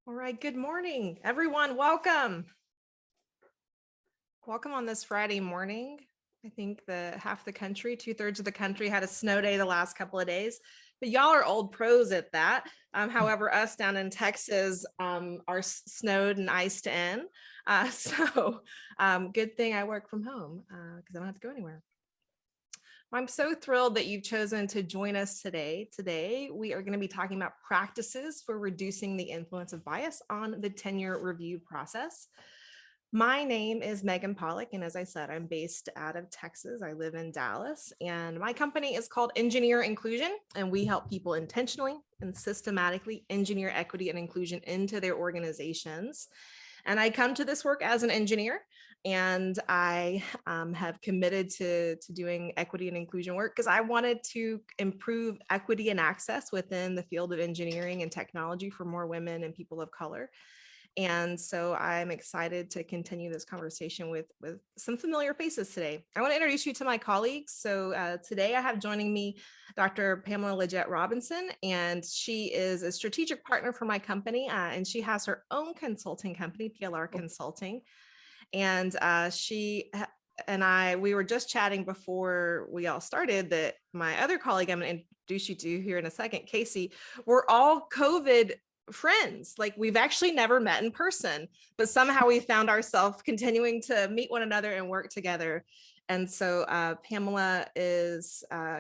All right, good morning, everyone. Welcome. Welcome on this Friday morning. I think half the country, 2/3 of the country had a snow day the last couple of days, but y'all are old pros at that. However, us down in Texas are snowed and iced in. Good thing I work from home because I don't have to go anywhere. I'm so thrilled that you've chosen to join us today. Today, we are going to be talking about practices for reducing the influence of bias on the tenure review process. My name is Megan Pollock, and as I said, I'm based out of Texas. I live in Dallas, and my company is called Engineer Inclusion, and we help people intentionally and systematically engineer equity and inclusion into their organizations. And I come to this work as an engineer, and I have committed to doing equity and inclusion work because I wanted to improve equity and access within the field of engineering and technology for more women and people of color. And so I'm excited to continue this conversation with some familiar faces today. I want to introduce you to my colleagues. So today I have joining me Dr. Pamela Leggett Robinson, and she is a strategic partner for my company, and she has her own consulting company, PLR Consulting. And she and we were just chatting before we all started that my other colleague I'm going to introduce you to here in a second, Casey, we're all COVID friends. Like, we've actually never met in person, but somehow we found ourselves continuing to meet one another and work together. And so Pamela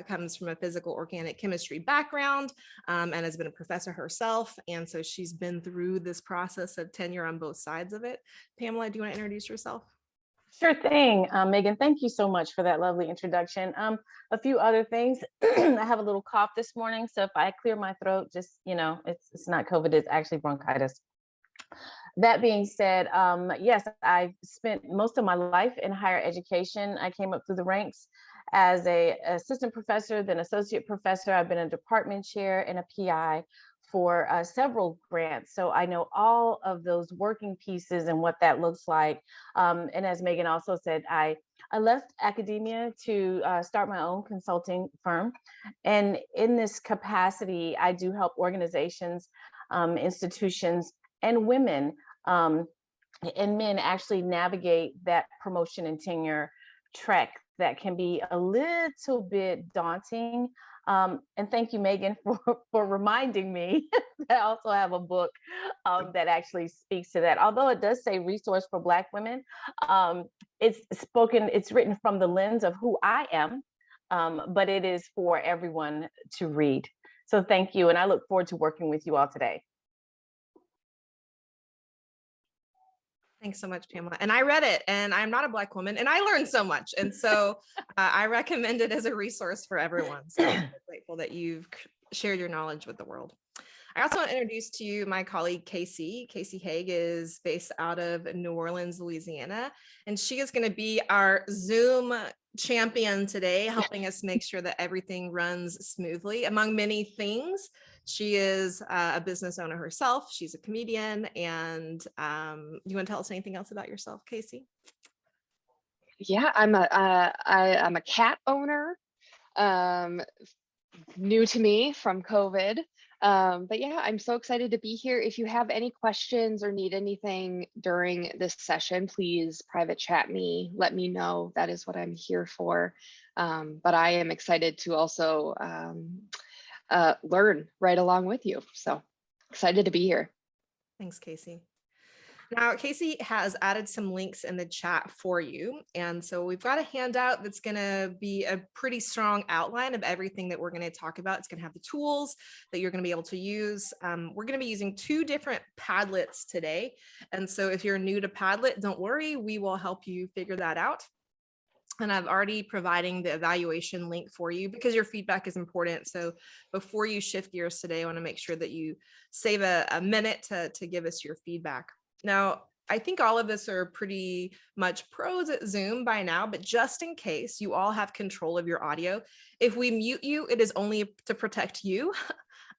comes from a physical organic chemistry background and has been a professor herself. And so she's been through this process of tenure on both sides of it. Pamela, do you want to introduce yourself? Sure thing, Megan. Thank you so much for that lovely introduction. A few other things. I have a little cough this morning, so if I clear my throat, just it's not COVID; it's actually bronchitis. That being said, yes, I've spent most of my life in higher education. I came up through the ranks as a assistant professor, then associate professor. I've been a department chair and a PI for several grants. So I know all of those working pieces and what that looks like. And as Megan also said, I left academia to start my own consulting firm. And in this capacity, I do help organizations, institutions, and women and men actually navigate that promotion and tenure trek that can be a little bit daunting. And thank you, Megan, for reminding me that I also have a book that actually speaks to that. Although it does say resource for Black women, it's written from the lens of who I am, but it is for everyone to read. So thank you. And I look forward to working with you all today. Thanks so much, Pamela. And I read it, and I'm not a Black woman, and I learned so much. And so I recommend it as a resource for everyone. So I'm grateful that you've shared your knowledge with the world. I also want to introduce to you my colleague, Casey. Casey Haig is based out of New Orleans, Louisiana, and she is going to be our Zoom champion today, helping us make sure that everything runs smoothly. Among many things, she is a business owner herself. She's a comedian. And you want to tell us anything else about yourself, Casey? Yeah, I'm a cat owner. New to me from COVID. But yeah, I'm so excited to be here. If you have any questions or need anything during this session, please private chat me, let me know. That is what I'm here for. But I am excited to also learn right along with you. So excited to be here. Thanks, Casey. Now, Casey has added some links in the chat for you. And so we've got a handout that's going to be a pretty strong outline of everything that we're going to talk about. It's going to have the tools that you're going to be able to use. We're going to be using 2 different Padlets today. And so if you're new to Padlet, don't worry, we will help you figure that out. And I've already providing the evaluation link for you because your feedback is important. So before you shift gears today, I want to make sure that you save a minute to give us your feedback. Now, I think all of us are pretty much pros at Zoom by now, but just in case, you all have control of your audio. If we mute you, it is only to protect you.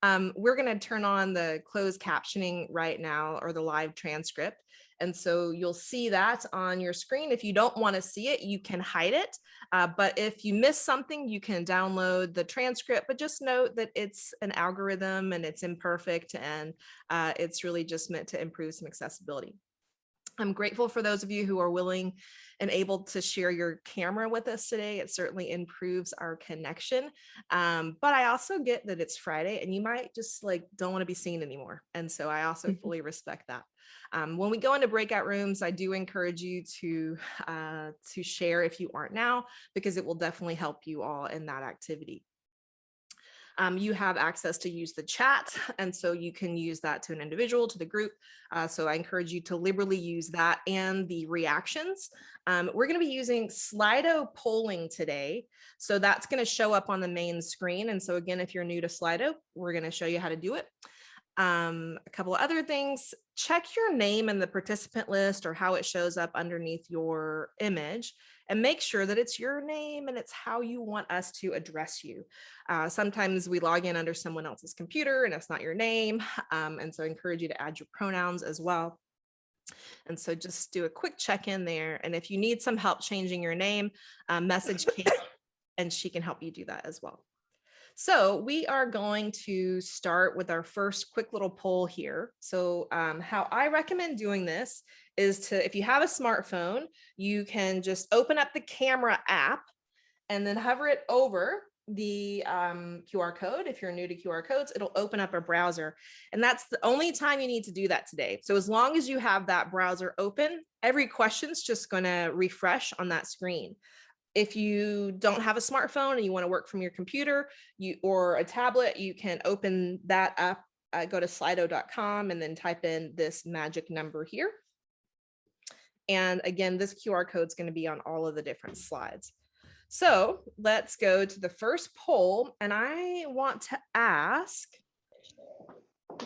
We're going to turn on the closed captioning right now, or the live transcript. And so you'll see that on your screen. If you don't want to see it, you can hide it. But if you miss something, you can download the transcript, but just note that it's an algorithm and it's imperfect, and it's really just meant to improve some accessibility. I'm grateful for those of you who are willing and able to share your camera with us today. It certainly improves our connection. But I also get that it's Friday and you might just don't want to be seen anymore. And so I also fully respect that. When we go into breakout rooms, I do encourage you to share if you aren't now, because it will definitely help you all in that activity. You have access to use the chat, and so you can use that to an individual, to the group. So I encourage you to liberally use that and the reactions. We're going to be using Slido polling today. So that's going to show up on the main screen. And so again, if you're new to Slido, we're going to show you how to do it. A couple of other things: check your name in the participant list or how it shows up underneath your image, and make sure that it's your name and it's how you want us to address you. Sometimes we log in under someone else's computer and it's not your name. And so I encourage you to add your pronouns as well. And so just do a quick check in there. And if you need some help changing your name, message Kate and she can help you do that as well. So we are going to start with our first quick little poll here. So how I recommend doing this is to, if you have a smartphone, you can just open up the camera app and then hover it over the QR code. If you're new to QR codes, it'll open up a browser. And that's the only time you need to do that today. So as long as you have that browser open, every question's just going to refresh on that screen. If you don't have a smartphone and you want to work from your computer or a tablet, you can open that up, go to slido.com and then type in this magic number here. And again, this QR code is going to be on all of the different slides. So let's go to the first poll. And I want to ask,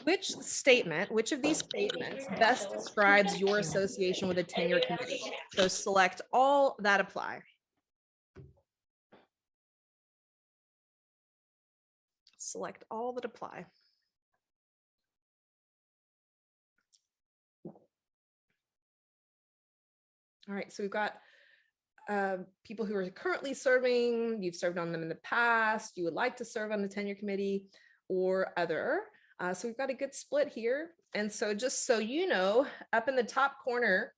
which of these statements best describes your association with a tenure committee? So select all that apply. Select all that apply. All right, so we've got people who are currently serving, you've served on them in the past, you would like to serve on the tenure committee or other. So we've got a good split here. And so just so you know, up in the top corner,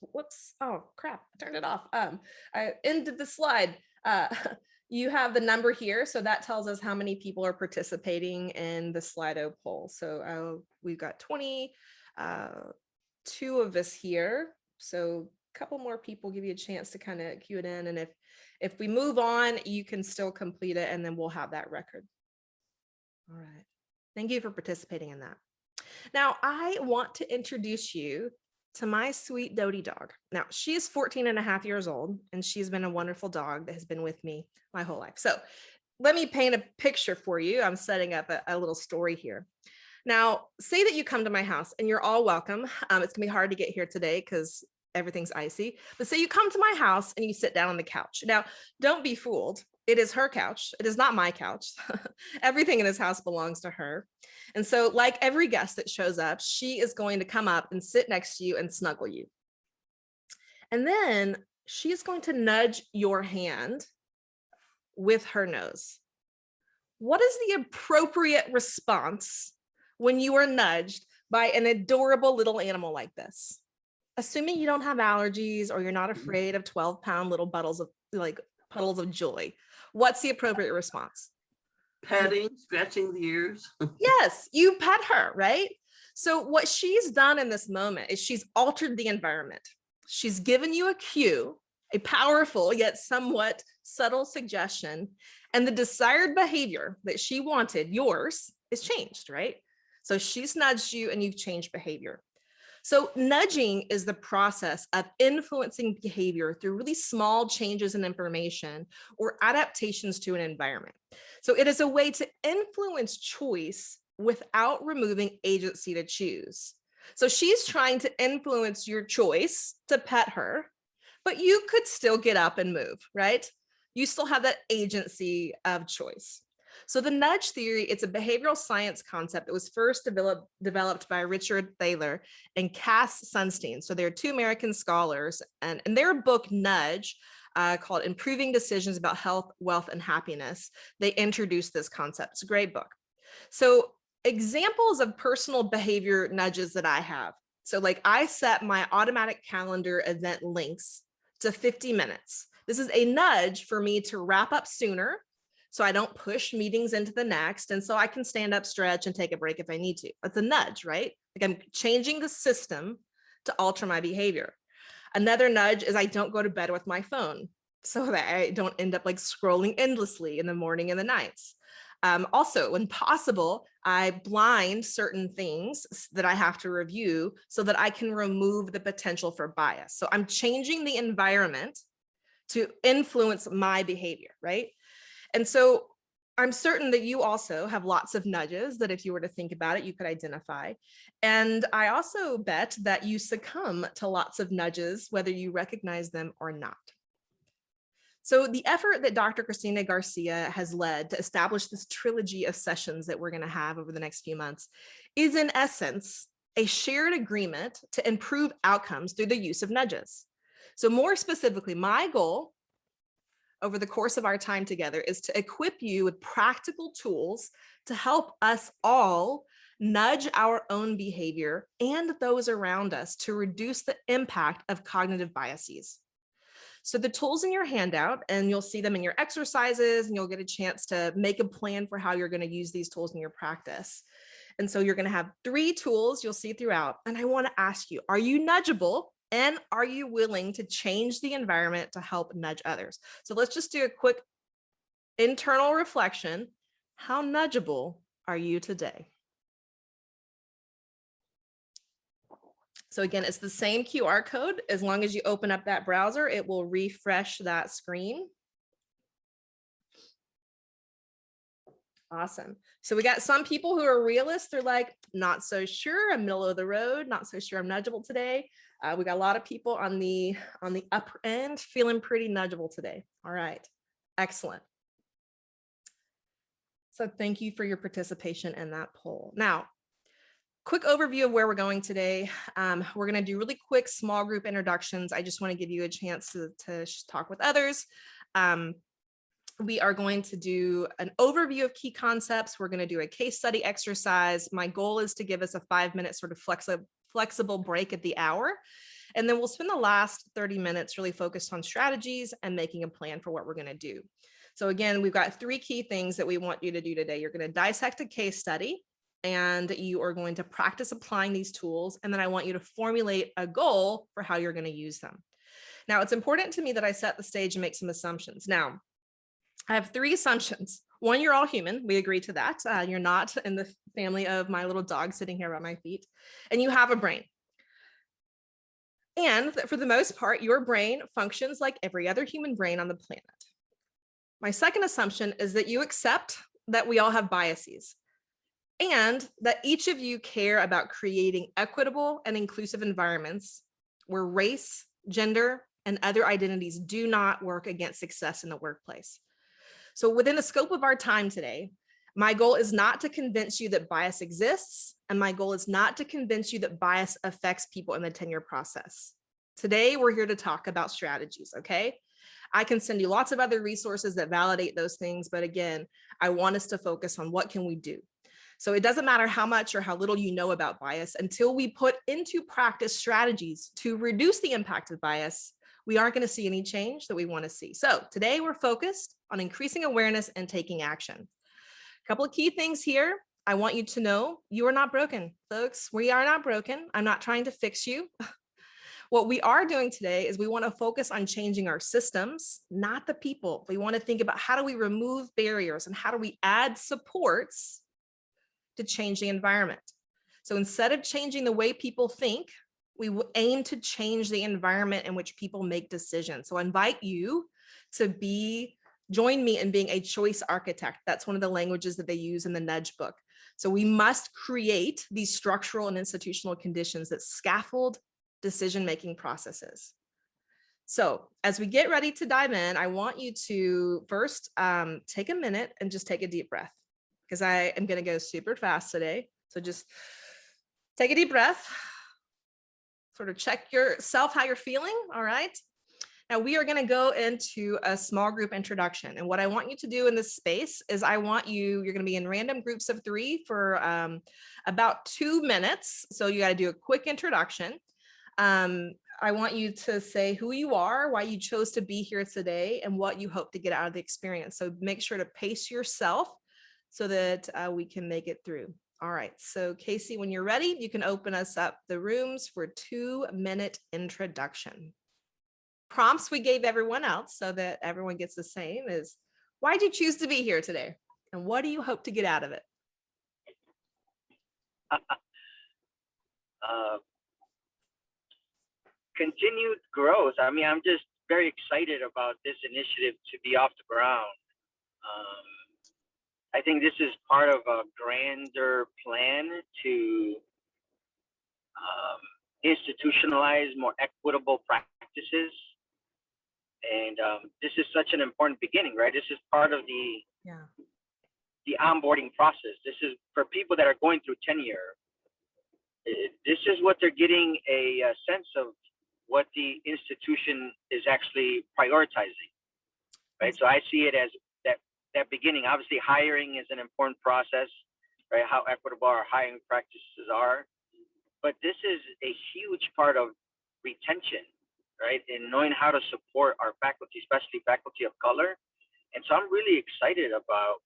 whoops, oh crap, I turned it off. I ended the slide. You have the number here, so that tells us how many people are participating in the Slido poll. So we've got 22 of us here. So a couple more people give you a chance to kind of cue it in. And if we move on, you can still complete it and then we'll have that record. All right. Thank you for participating in that. Now, I want to introduce you to my sweet Dodie dog. Now, she is 14 and a half years old, and she's been a wonderful dog that has been with me my whole life. So let me paint a picture for you. I'm setting up a little story here. Now, say that you come to my house and you're all welcome. It's gonna be hard to get here today because everything's icy, but say you come to my house and you sit down on the couch. Now, don't be fooled. It is her couch. It is not my couch. Everything in this house belongs to her. And so like every guest that shows up, she is going to come up and sit next to you and snuggle you. And then she is going to nudge your hand with her nose. What is the appropriate response when you are nudged by an adorable little animal like this? Assuming you don't have allergies or you're not afraid of 12-pound little puddles of joy, what's the appropriate response? Petting, scratching the ears. Yes, you pet her, right? So what she's done in this moment is she's altered the environment. She's given you a cue, a powerful yet somewhat subtle suggestion, and the desired behavior that she wanted, yours, is changed, right? So she's nudged you and you've changed behavior. So nudging is the process of influencing behavior through really small changes in information or adaptations to an environment. So it is a way to influence choice without removing agency to choose. So she's trying to influence your choice to pet her, but you could still get up and move, right? You still have that agency of choice. So the nudge theory, it's a behavioral science concept that was first developed by Richard Thaler and Cass Sunstein. So they're two American scholars, and in their book Nudge, called Improving Decisions About Health, Wealth, and Happiness, they introduced this concept. It's a great book. So examples of personal behavior nudges that I have. So like I set my automatic calendar event links to 50 minutes. This is a nudge for me to wrap up sooner so I don't push meetings into the next. And so I can stand up, stretch, and take a break if I need to. That's a nudge, right? Like I'm changing the system to alter my behavior. Another nudge is I don't go to bed with my phone so that I don't end up like scrolling endlessly in the morning and the nights. Also, when possible, I blind certain things that I have to review so that I can remove the potential for bias. So I'm changing the environment to influence my behavior, right? And so I'm certain that you also have lots of nudges that if you were to think about it, you could identify. And I also bet that you succumb to lots of nudges, whether you recognize them or not. So the effort that Dr. Cristina Garcia has led to establish this trilogy of sessions that we're going to have over the next few months is in essence a shared agreement to improve outcomes through the use of nudges. So more specifically, my goal over the course of our time together is to equip you with practical tools to help us all nudge our own behavior and those around us to reduce the impact of cognitive biases. So the tools in your handout, and you'll see them in your exercises, and you'll get a chance to make a plan for how you're going to use these tools in your practice. And so you're going to have 3 tools you'll see throughout. And I want to ask you, are you nudgeable? And are you willing to change the environment to help nudge others? So let's just do a quick internal reflection. How nudgeable are you today? So again, it's the same QR code. As long as you open up that browser, it will refresh that screen. Awesome. So we got some people who are realists. They're like, not so sure, I'm middle of the road, not so sure I'm nudgeable today. We got a lot of people on the upper end feeling pretty nudgeable today. All right, excellent. So thank you for your participation in that poll. Now, quick overview of where we're going today. We're going to do really quick small group introductions. I just want to give you a chance to talk with others. We are going to do an overview of key concepts. We're going to do a case study exercise. My goal is to give us a 5-minute sort of flexible break at the hour. And then we'll spend the last 30 minutes really focused on strategies and making a plan for what we're going to do. So again, we've got 3 key things that we want you to do today. You're going to dissect a case study, and you are going to practice applying these tools. And then I want you to formulate a goal for how you're going to use them. Now, it's important to me that I set the stage and make some assumptions. Now, I have 3 assumptions. 1, you're all human. We agree to that. You're not in the family of my little dog sitting here at my feet. And you have a brain. And that for the most part, your brain functions like every other human brain on the planet. My second assumption is that you accept that we all have biases and that each of you care about creating equitable and inclusive environments where race, gender, and other identities do not work against success in the workplace. So within the scope of our time today, my goal is not to convince you that bias exists, and my goal is not to convince you that bias affects people in the tenure process. Today, we're here to talk about strategies, okay? I can send you lots of other resources that validate those things, but again, I want us to focus on what can we do. So it doesn't matter how much or how little you know about bias, until we put into practice strategies to reduce the impact of bias, we aren't going to see any change that we want to see. So today we're focused on increasing awareness and taking action. A couple of key things here. I want you to know you are not broken, folks. We are not broken. I'm not trying to fix you. What we are doing today is we want to focus on changing our systems, not the people. We want to think about how do we remove barriers and how do we add supports to change the environment. So instead of changing the way people think, we aim to change the environment in which people make decisions. So I invite you to join me in being a choice architect. That's one of the languages that they use in the Nudge book. So we must create these structural and institutional conditions that scaffold decision-making processes. So as we get ready to dive in, I want you to first take a minute and just take a deep breath, because I am going to go super fast today. So just take a deep breath, sort of check yourself, how you're feeling. All right. Now we are going to go into a small group introduction. And what I want you to do in this space is you're going to be in random groups of 3 for about 2 minutes. So you got to do a quick introduction. I want you to say who you are, why you chose to be here today, and what you hope to get out of the experience. So make sure to pace yourself so that we can make it through. All right, so Casey, when you're ready, you can open us up the rooms for 2-minute introduction. Prompts we gave everyone else so that everyone gets the same is, why'd you choose to be here today? And what do you hope to get out of it? Continued growth. I mean, I'm just very excited about this initiative to be off the ground. I think this is part of a grander plan to institutionalize more equitable practices. And this is such an important beginning, right? This is part of the onboarding process. This is for people that are going through tenure. This is what they're getting a sense of what the institution is actually prioritizing, right? So I see it as that beginning. Obviously, hiring is an important process, right? How equitable our hiring practices are. But this is a huge part of retention, right? And knowing how to support our faculty, especially faculty of color. And so I'm really excited about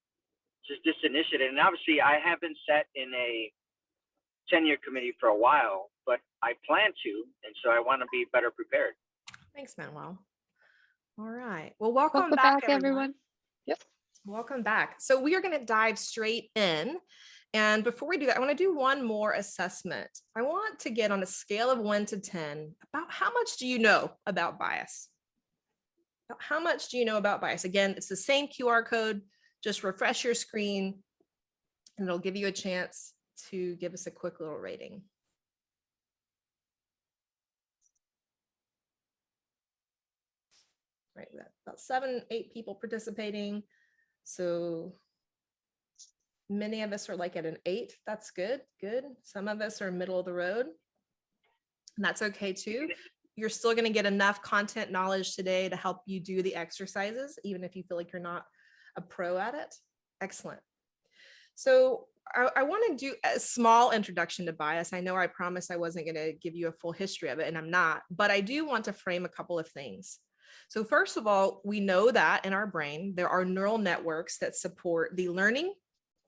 just this initiative. And obviously, I haven't sat in a tenure committee for a while, but I plan to, and so I want to be better prepared. Thanks, Manuel. All right. Well, welcome back, everyone. Yep. Welcome back. So we are going to dive straight in. And before we do that, I want to do one more assessment. I want to get on a scale of 1 to 10 about how much do you know about bias? How much do you know about bias? Again, it's the same QR code. Just refresh your screen and it'll give you a chance to give us a quick little rating. Right, we got about 7, 8 people participating. So many of us are like at an 8. That's good, good. Some of us are middle of the road. And that's okay too. You're still going to get enough content knowledge today to help you do the exercises, even if you feel like you're not a pro at it. Excellent. So I want to do a small introduction to bias. I know I promised I wasn't going to give you a full history of it, and I'm not, but I do want to frame a couple of things. So first of all, we know that in our brain, there are neural networks that support the learning,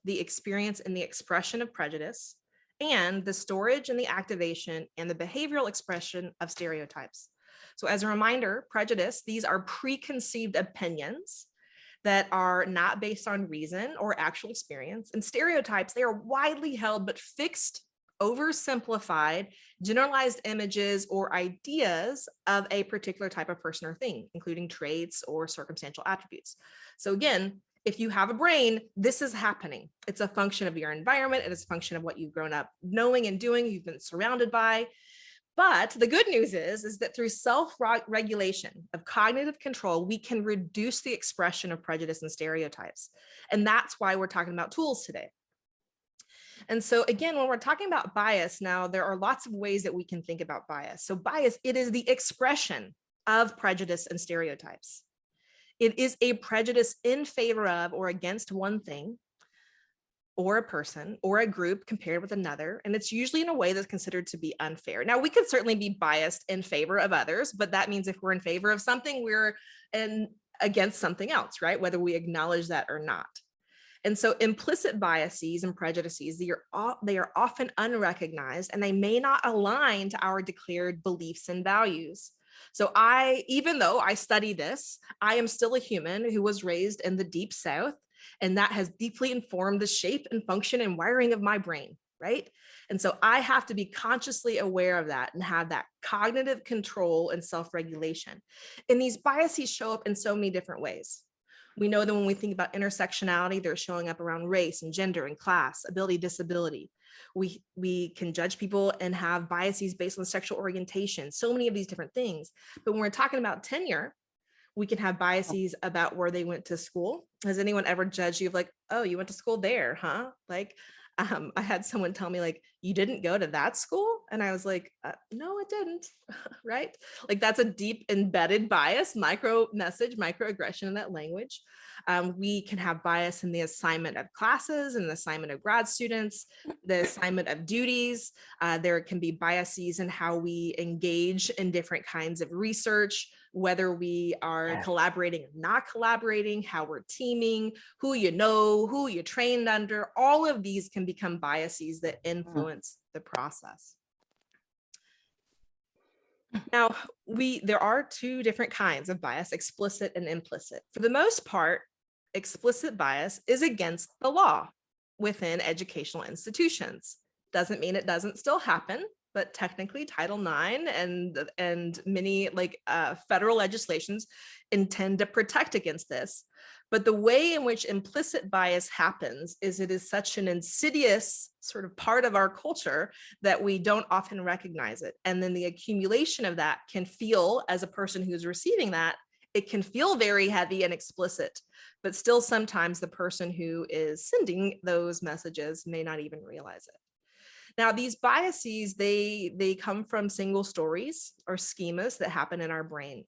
the experience, and the expression of prejudice, and the storage and the activation and the behavioral expression of stereotypes. So as a reminder, prejudice, these are preconceived opinions that are not based on reason or actual experience. And stereotypes, they are widely held but fixed, oversimplified, generalized images or ideas of a particular type of person or thing, including traits or circumstantial attributes. So again, if you have a brain, this is happening. It's a function of your environment. It is a function of what you've grown up knowing and doing, you've been surrounded by. But the good news is that through self-regulation of cognitive control, we can reduce the expression of prejudice and stereotypes. And that's why we're talking about tools today. And so again, when we're talking about bias now, there are lots of ways that we can think about bias. So bias, it is the expression of prejudice and stereotypes. It is a prejudice in favor of or against one thing, or a person or a group compared with another. And it's usually in a way that's considered to be unfair. Now, we could certainly be biased in favor of others, but that means if we're in favor of something, we're against something else, right? Whether we acknowledge that or not. And so implicit biases and prejudices, they are often unrecognized and they may not align to our declared beliefs and values. So even though I study this, I am still a human who was raised in the Deep South, and that has deeply informed the shape and function and wiring of my brain, right? And so I have to be consciously aware of that and have that cognitive control and self-regulation. And these biases show up in so many different ways. We know that when we think about intersectionality, they're showing up around race and gender and class, ability, disability. We can judge people and have biases based on sexual orientation, so many of these different things. But when we're talking about tenure, we can have biases about where they went to school. Has anyone ever judged you of like, oh, you went to school there, huh? Like, I had someone tell me like, you didn't go to that school? And I was like, no, I didn't, right? Like that's a deep embedded bias, micro message, microaggression in that language. We can have bias in the assignment of classes and the assignment of grad students, the assignment of duties. There can be biases in how we engage in different kinds of research, whether we are collaborating or not collaborating, how we're teaming, who you know, who you trained under. All of these can become biases that influence the process. Now, there are two different kinds of bias, explicit and implicit. For the most part, explicit bias is against the law within educational institutions. Doesn't mean it doesn't still happen, but technically Title IX and many federal legislations intend to protect against this. But the way in which implicit bias happens is it is such an insidious sort of part of our culture that we don't often recognize it. And then the accumulation of that can feel, as a person who's receiving that, it can feel very heavy and explicit, but still sometimes the person who is sending those messages may not even realize it. Now, these biases, they come from single stories or schemas that happen in our brain.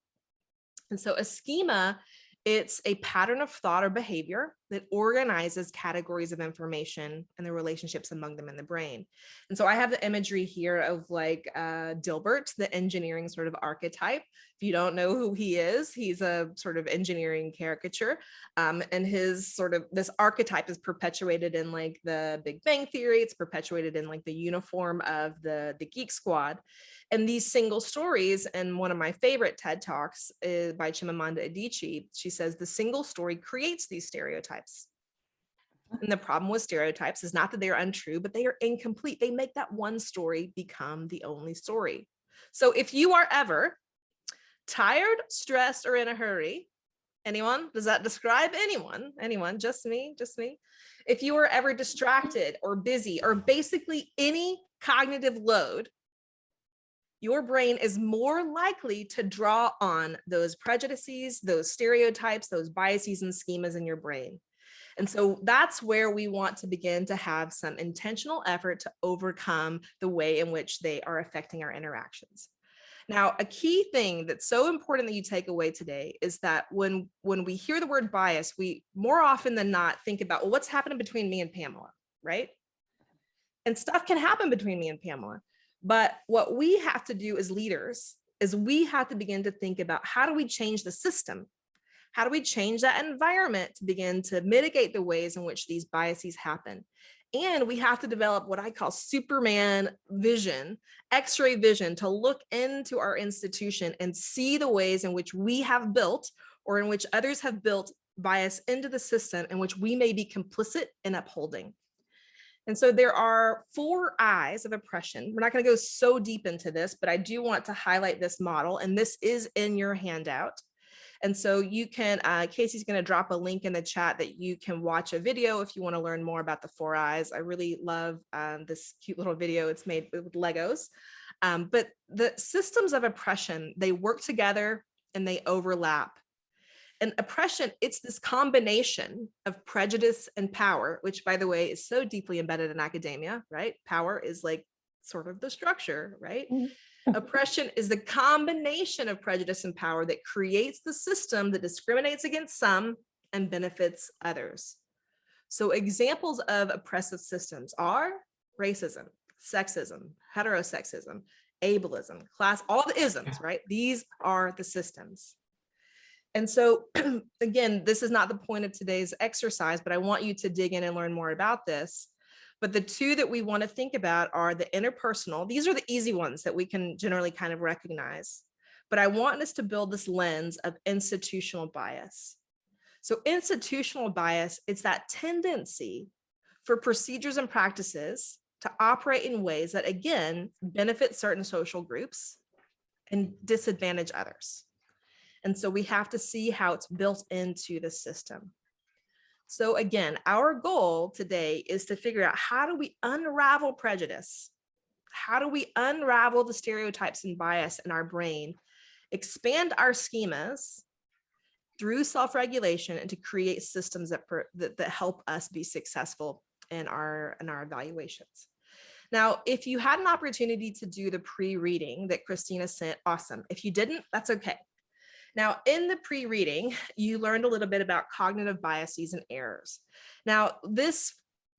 And so a schema, it's a pattern of thought or behavior that organizes categories of information and the relationships among them in the brain. And so I have the imagery here of like Dilbert, the engineering sort of archetype. If you don't know who he is, he's a sort of engineering caricature. And his sort of, this archetype is perpetuated in like the Big Bang Theory. It's perpetuated in like the uniform of the Geek Squad. And these single stories, and one of my favorite TED Talks is by Chimamanda Adichie. She says the single story creates these stereotypes. And the problem with stereotypes is not that they are untrue, but they are incomplete. They make that one story become the only story. So if you are ever tired, stressed, or in a hurry, anyone? Does that describe anyone? Anyone? Just me? Just me? If you are ever distracted or busy or basically any cognitive load, your brain is more likely to draw on those prejudices, those stereotypes, those biases and schemas in your brain. And so that's where we want to begin to have some intentional effort to overcome the way in which they are affecting our interactions. Now, a key thing that's so important that you take away today is that when we hear the word bias, we more often than not think about, well, what's happening between me and Pamela, right? And stuff can happen between me and Pamela. But what we have to do as leaders is we have to begin to think about, how do we change the system? How do we change that environment to begin to mitigate the ways in which these biases happen? And we have to develop what I call Superman vision, X-ray vision, to look into our institution and see the ways in which we have built or in which others have built bias into the system in which we may be complicit in upholding. And so there are 4 I's of oppression. We're not going to go so deep into this, but I do want to highlight this model, and this is in your handout. And so you can, Casey's going to drop a link in the chat that you can watch a video if you want to learn more about the 4 I's. I really love this cute little video. It's made with Legos. But the systems of oppression, they work together and they overlap. And oppression, it's this combination of prejudice and power, which, by the way, is so deeply embedded in academia, right? Power is like sort of the structure, right? Oppression is the combination of prejudice and power that creates the system that discriminates against some and benefits others. So examples of oppressive systems are racism, sexism, heterosexism, ableism, class, all the isms, right? These are the systems. And so, again, this is not the point of today's exercise, but I want you to dig in and learn more about this. But the 2 that we want to think about are the interpersonal. These are the easy ones that we can generally kind of recognize. But I want us to build this lens of institutional bias. So institutional bias, it's that tendency for procedures and practices to operate in ways that, again, benefit certain social groups and disadvantage others. And so we have to see how it's built into the system. So again, our goal today is to figure out, how do we unravel prejudice? How do we unravel the stereotypes and bias in our brain, expand our schemas through self-regulation, and to create systems that help us be successful in our evaluations. Now, if you had an opportunity to do the pre-reading that Christina sent, awesome. If you didn't, that's okay. Now, in the pre-reading, you learned a little bit about cognitive biases and errors. Now, this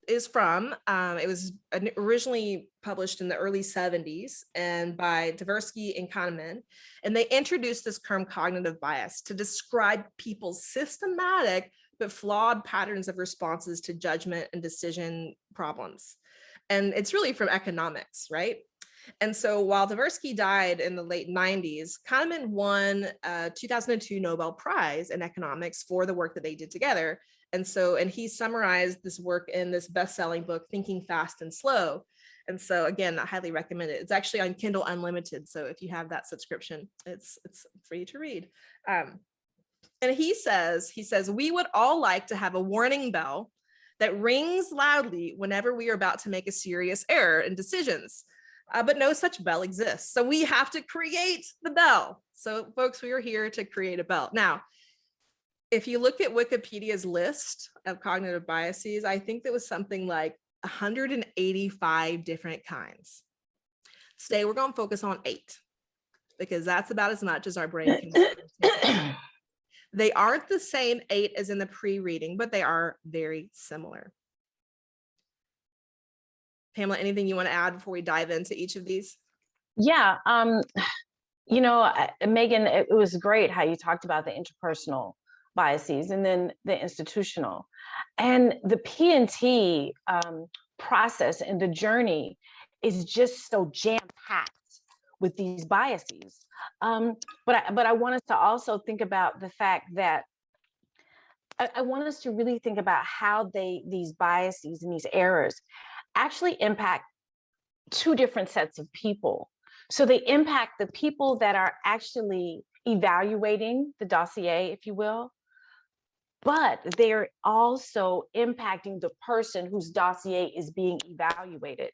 is from, it was originally published in the early 70s and by Tversky and Kahneman, and they introduced this term cognitive bias to describe people's systematic but flawed patterns of responses to judgment and decision problems. And it's really from economics, right? And so while Tversky died in the late 90s, Kahneman won a 2002 Nobel Prize in economics for the work that they did together. And he summarized this work in this best-selling book, Thinking Fast and Slow. And so again, I highly recommend it. It's actually on Kindle Unlimited. So if you have that subscription, it's free to read. And he says, we would all like to have a warning bell that rings loudly whenever we are about to make a serious error in decisions. But no such bell exists. So we have to create the bell. So folks, we are here to create a bell. Now, if you look at Wikipedia's list of cognitive biases, I think there was something like 185 different kinds. Today, we're going to focus on 8 because that's about as much as our brain can. They aren't the same 8 as in the pre-reading, but they are very similar. Pamela, anything you want to add before we dive into each of these? Yeah, Megan, it was great how you talked about the interpersonal biases and then the institutional. And the P&T process and the journey is just so jam-packed with these biases. But I want us to also think about the fact that I want us to really think about how these biases and these errors actually impact 2 different sets of people. So they impact the people that are actually evaluating the dossier, if you will, but they're also impacting the person whose dossier is being evaluated.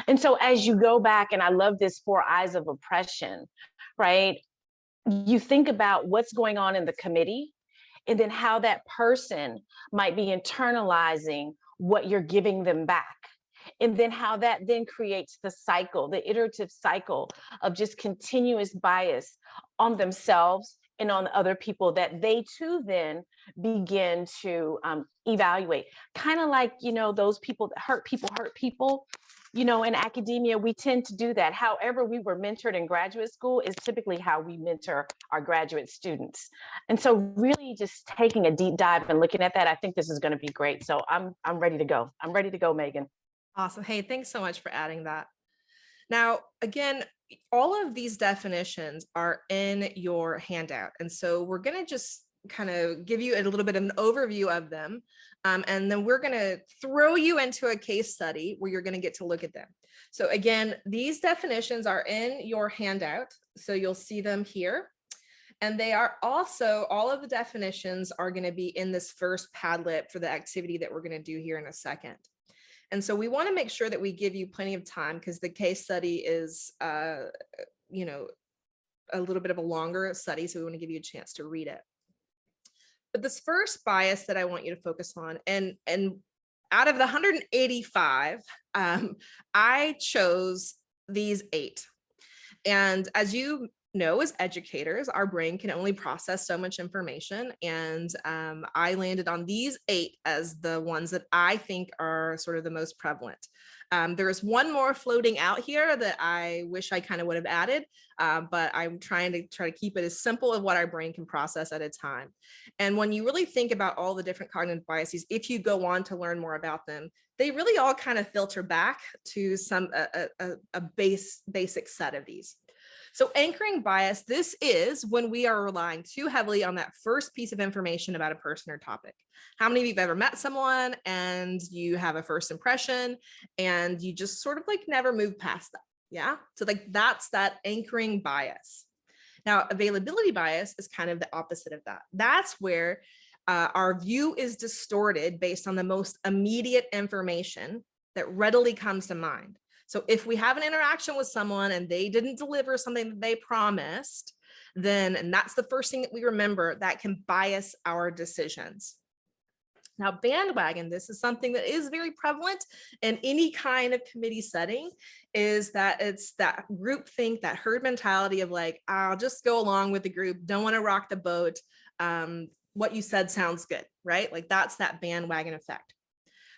And so as you go back, and I love this 4 eyes of oppression, right? You think about what's going on in the committee, and then how that person might be internalizing what you're giving them back. And then how that then creates the cycle, the iterative cycle of just continuous bias on themselves and on other people that they too then begin to evaluate. Kind of like, those people that hurt people. In academia, we tend to do that. However, we were mentored in graduate school is typically how we mentor our graduate students. And so really just taking a deep dive and looking at that, I think this is going to be great. So I'm ready to go. I'm ready to go, Megan. Awesome. Hey, thanks so much for adding that. Now, again, all of these definitions are in your handout. And so we're going to just kind of give you a little bit of an overview of them. And then we're going to throw you into a case study where you're going to get to look at them. So again, these definitions are in your handout. So you'll see them here. And they are also, all of the definitions are going to be in this first Padlet for the activity that we're going to do here in a second. And so we want to make sure that we give you plenty of time because the case study is, a little bit of a longer study. So we want to give you a chance to read it. But this first bias that I want you to focus on, and out of the 185, I chose these 8. And as you know, as educators, our brain can only process so much information. And I landed on these 8 as the ones that I think are sort of the most prevalent. There is one more floating out here that I wish I kind of would have added, but I'm trying to keep it as simple as what our brain can process at a time. And when you really think about all the different cognitive biases, if you go on to learn more about them, they really all kind of filter back to a basic set of these. So anchoring bias, this is when we are relying too heavily on that first piece of information about a person or topic. How many of you have ever met someone and you have a first impression and you just sort of like never move past that? Yeah. So like that's that anchoring bias. Now, availability bias is kind of the opposite of that. That's where our view is distorted based on the most immediate information that readily comes to mind. So if we have an interaction with someone and they didn't deliver something that they promised, then, and that's the first thing that we remember, that can bias our decisions. Now, bandwagon, this is something that is very prevalent in any kind of committee setting, is that it's that group think, that herd mentality of like, I'll just go along with the group, don't want to rock the boat. What you said sounds good, right? Like that's that bandwagon effect.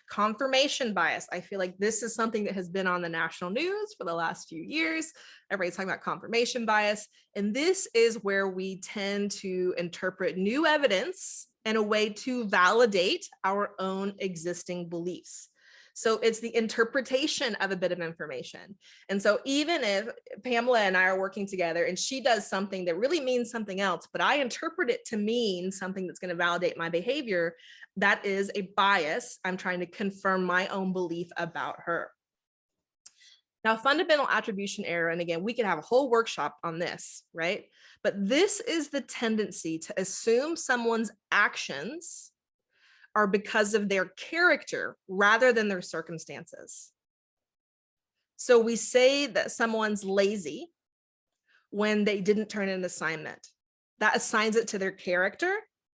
Confirmation bias. I feel like this is something that has been on the national news for the last few years. Everybody's talking about confirmation bias. And this is where we tend to interpret new evidence in a way to validate our own existing beliefs. So it's the interpretation of a bit of information. And so even if Pamela and I are working together and she does something that really means something else, but I interpret it to mean something that's going to validate my behavior, that is a bias. I'm trying to confirm my own belief about her. Now, fundamental attribution error, and again, we could have a whole workshop on this, right? But this is the tendency to assume someone's actions are because of their character rather than their circumstances. So we say that someone's lazy when they didn't turn in an assignment. That assigns it to their character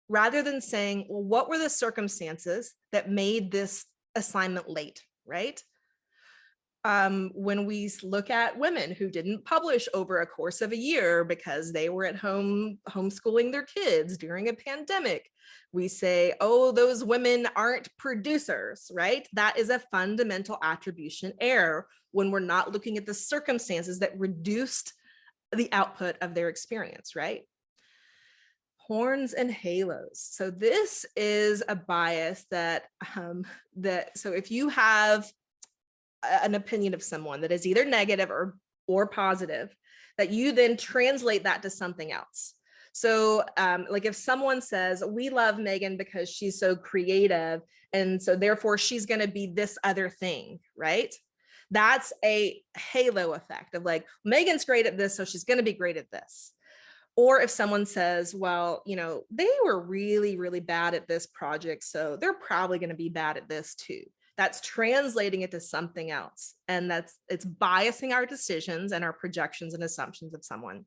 rather than saying, well, what were the circumstances that made this assignment late, right? When we look at women who didn't publish over a course of a year because they were at home homeschooling their kids during a pandemic, we say, oh, those women aren't producers, right? That is a fundamental attribution error when we're not looking at the circumstances that reduced the output of their experience, right? Horns and halos. So this is a bias that, so if you have an opinion of someone that is either negative or positive, that you then translate that to something else. So like if someone says, we love Megan because she's so creative, and so therefore she's going to be this other thing, right? That's a halo effect of like, Megan's great at this, so she's going to be great at this. Or if someone says, well, you know, they were really, really bad at this project, so they're probably going to be bad at this too. That's translating it to something else. And it's biasing our decisions and our projections and assumptions of someone.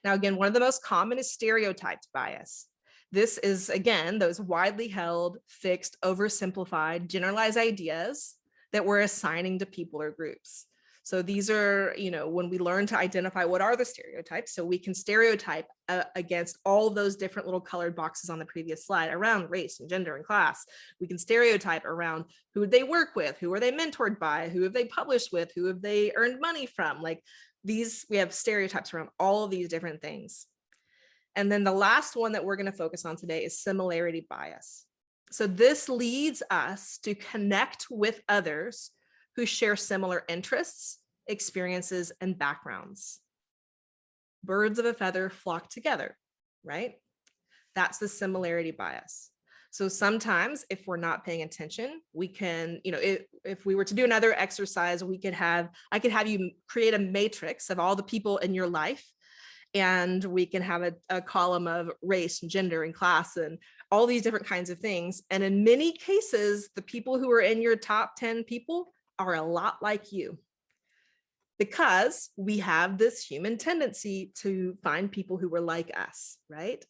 Now, again, one of the most common is stereotypes bias. This is, again, those widely held, fixed, oversimplified, generalized ideas that we're assigning to people or groups. So these are, you know, when we learn to identify what are the stereotypes, so we can stereotype against all of those different little colored boxes on the previous slide around race and gender and class. We can stereotype around who they work with, who are they mentored by, who have they published with, who have they earned money from. Like these, we have stereotypes around all of these different things. And then the last one that we're going to focus on today is similarity bias. So this leads us to connect with others who share similar interests, experiences, and backgrounds. Birds of a feather flock together, right? That's the similarity bias. So sometimes if we're not paying attention, we can, you know, if we were to do another exercise, I could have you create a matrix of all the people in your life, and we can have a column of race and gender and class and all these different kinds of things. And in many cases, the people who are in your top 10 people are a lot like you, because we have this human tendency to find people who are like us, right?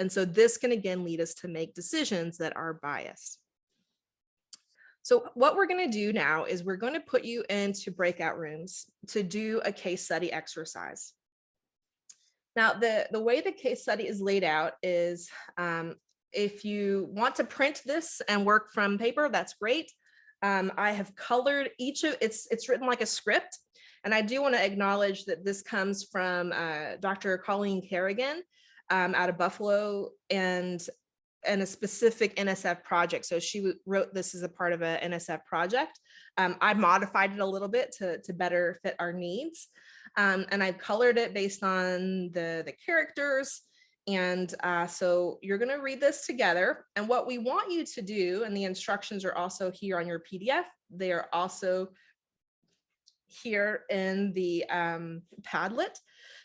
And so this can again lead us to make decisions that are biased. So what we're going to do now is we're going to put you into breakout rooms to do a case study exercise. Now, the way the case study is laid out is if you want to print this and work from paper, that's great. I have colored each of it's written like a script. And I do want to acknowledge that this comes from Dr. Colleen Kerrigan out of Buffalo and a specific NSF project. So she wrote this as a part of a NSF project. I modified it a little bit to better fit our needs. And I've colored it based on the characters. And so you're going to read this together. And what we want you to do, and the instructions are also here on your PDF. They are also here in the Padlet.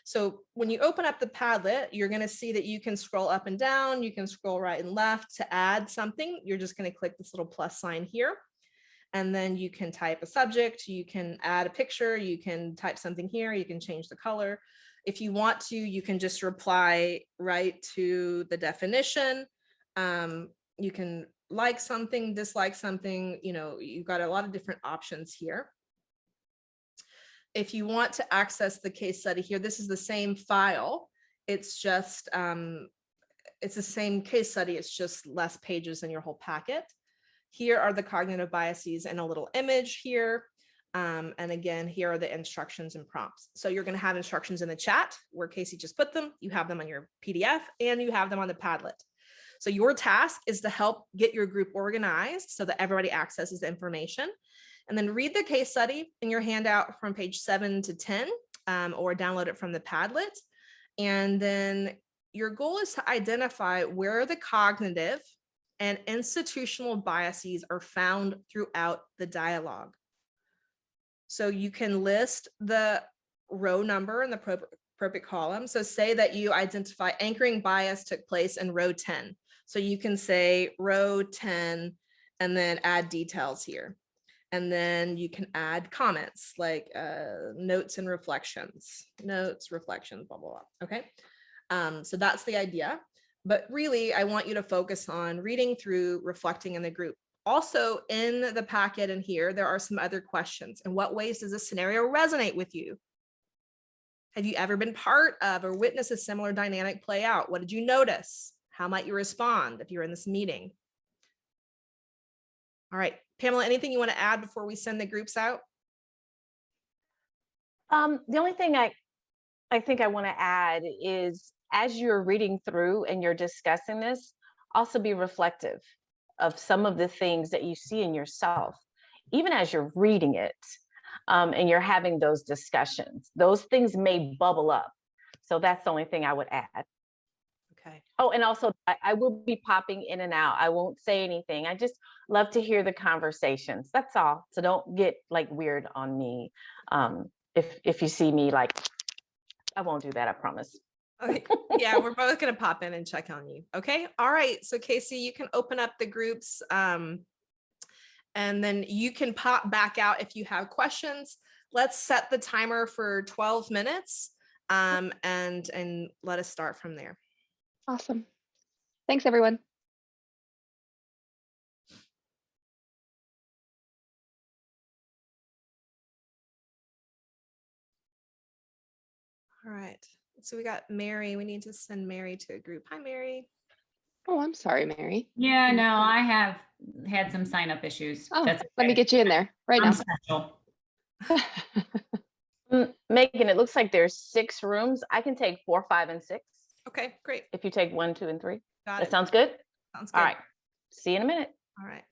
So when you open up the Padlet, you're going to see that you can scroll up and down, you can scroll right and left. To add something, you're just going to click this little plus sign here. And then you can type a subject, you can add a picture, you can type something here, you can change the color. If you want to, you can just reply right to the definition. You can like something, dislike something, you know, you've got a lot of different options here. If you want to access the case study here, this is the same file. It's just, it's the same case study, it's just less pages in your whole packet. Here are the cognitive biases in a little image here. And again, here are the instructions and prompts. So you're going to have instructions in the chat where Casey just put them. You have them on your PDF and you have them on the Padlet. So your task is to help get your group organized so that everybody accesses the information. And then read the case study in your handout from page 7 to 10, or download it from the Padlet. And then your goal is to identify where the cognitive and institutional biases are found throughout the dialogue. So you can list the row number in the appropriate column. So say that you identify anchoring bias took place in row 10. So you can say row 10 and then add details here. And then you can add comments like notes and reflections, blah, blah, blah. Okay. So that's the idea. But really, I want you to focus on reading through, reflecting in the group. Also in the packet in here, there are some other questions. In what ways does this scenario resonate with you? Have you ever been part of or witnessed a similar dynamic play out? What did you notice? How might you respond if you're in this meeting? All right, Pamela, anything you want to add before we send the groups out? The only thing I think I want to add is, as you're reading through and you're discussing this, also be reflective of some of the things that you see in yourself, even as you're reading it, and you're having those discussions. Those things may bubble up. So that's the only thing I would add. Okay. Oh, and also I will be popping in and out. I won't say anything. I just love to hear the conversations. That's all. So don't get like weird on me. If you see me, like, I won't do that, I promise. Okay. Yeah, we're both going to pop in and check on you. Okay. All right. So Casey, you can open up the groups, and then you can pop back out if you have questions. Let's set the timer for 12 minutes, and let us start from there. Awesome. Thanks, everyone. All right. So we got Mary. We need to send Mary to a group. Hi, Mary. Oh, I'm sorry, Mary. Yeah, no, I have had some sign up issues. Oh, That's let me get you in there right I'm now. special. Megan, it looks like there's 6 rooms. I can take 4, 5, and 6. Okay, great. If you take 1, 2, and 3. Got That it. sounds good? Sounds good. All right. See you in a minute. All right.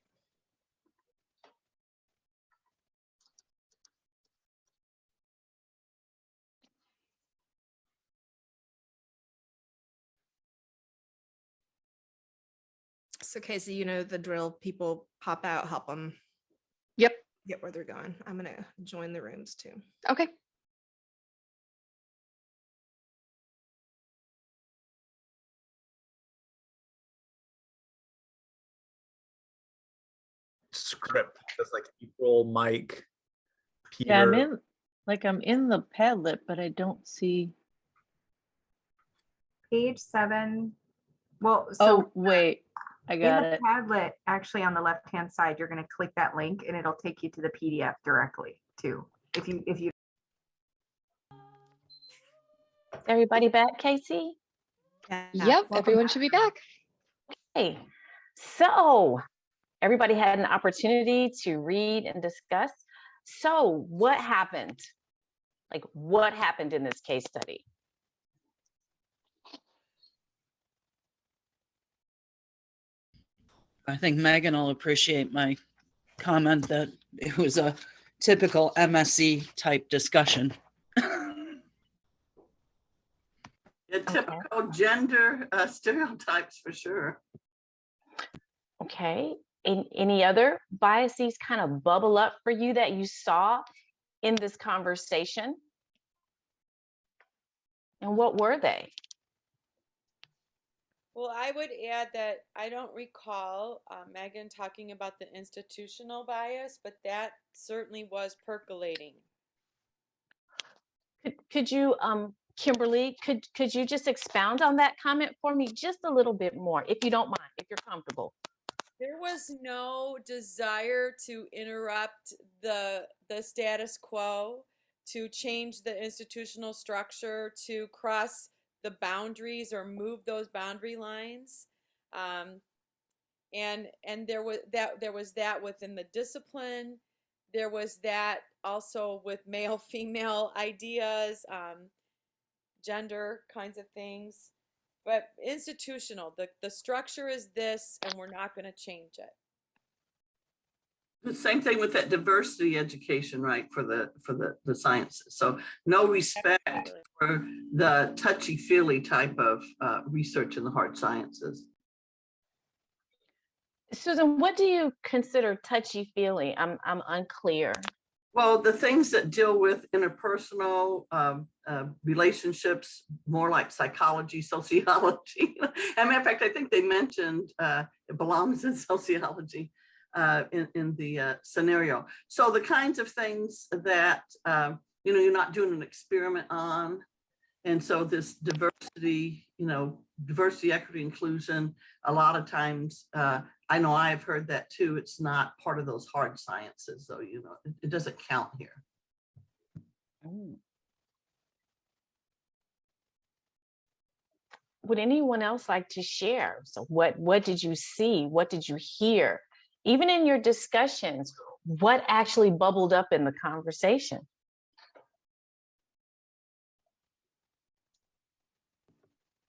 So Casey, you know the drill. People pop out, help them Yep. get where they're going. I'm going to join the rooms too. Okay. Script that's like April, Mike, Peter. Yeah, I'm in the Padlet, but I don't see. Page 7. Well, Oh, so wait, I in got the it. Padlet, actually on the left-hand side, you're going to click that link and it'll take you to the PDF directly too. If you Everybody back, Casey? Yeah. Yep. Welcome Everyone back. should be back. Hey, so everybody had an opportunity to read and discuss. So what happened? Like, what happened in this case study? I think Megan will appreciate my comment that it was a typical MSc type discussion. Typical gender stereotypes for sure. Okay. Any other biases kind of bubble up for you that you saw in this conversation? And what were they? Well, I would add that I don't recall Megan talking about the institutional bias, but that certainly was percolating. Could you, Kimberly, could you just expound on that comment for me just a little bit more, if you don't mind, if you're comfortable? There was no desire to interrupt the status quo, to change the institutional structure, to cross the boundaries or move those boundary lines. And there was that within the discipline. There was that also with male female ideas, gender kinds of things. But institutional, the structure is this, and we're not going to change it. The same thing with that diversity education, right, for the sciences. So no respect Absolutely. for the touchy-feely type of research in the hard sciences. Susan, what do you consider touchy-feely? I'm unclear. Well, the things that deal with interpersonal relationships, more like psychology, sociology. As a matter of fact, I think they mentioned it belongs in sociology in the scenario. So the kinds of things that you're not doing an experiment on. And so this diversity, diversity, equity, inclusion, a lot of times, I know I've heard that too. It's not part of those hard sciences, so it doesn't count here. Would anyone else like to share? So what did you see? What did you hear? Even in your discussions, what actually bubbled up in the conversation?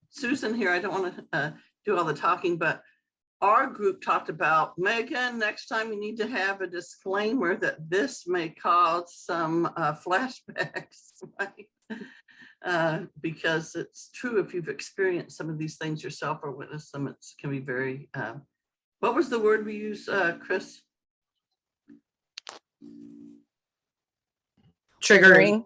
Susan here, I don't want to do all the talking, but our group talked about, Megan, next time you need to have a disclaimer that this may cause some flashbacks, right? Because it's true, if you've experienced some of these things yourself or witnessed them, it can be very, what was the word we use, Chris? Triggering.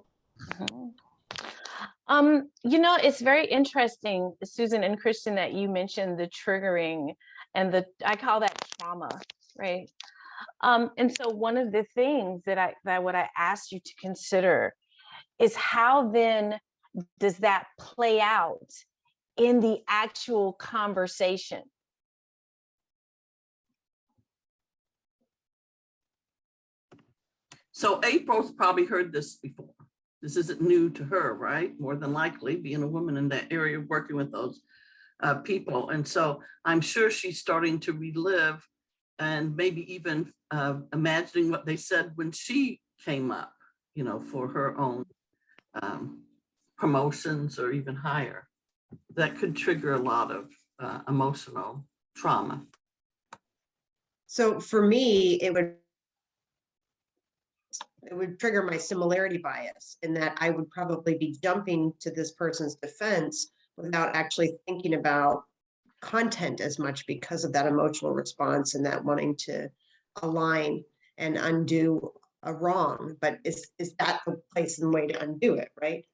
It's very interesting, Susan and Christian, that you mentioned the triggering and I call that trauma, right? And so one of the things that what I asked you to consider is how then does that play out in the actual conversation? So April's probably heard this before. This isn't new to her, right? More than likely, being a woman in that area, working with those people. And so I'm sure she's starting to relive and maybe even imagining what they said when she came up, for her own promotions or even higher. That could trigger a lot of emotional trauma. So for me, it would trigger my similarity bias in that I would probably be jumping to this person's defense without actually thinking about content as much because of that emotional response and that wanting to align and undo a wrong. But is that the place and way to undo it, right?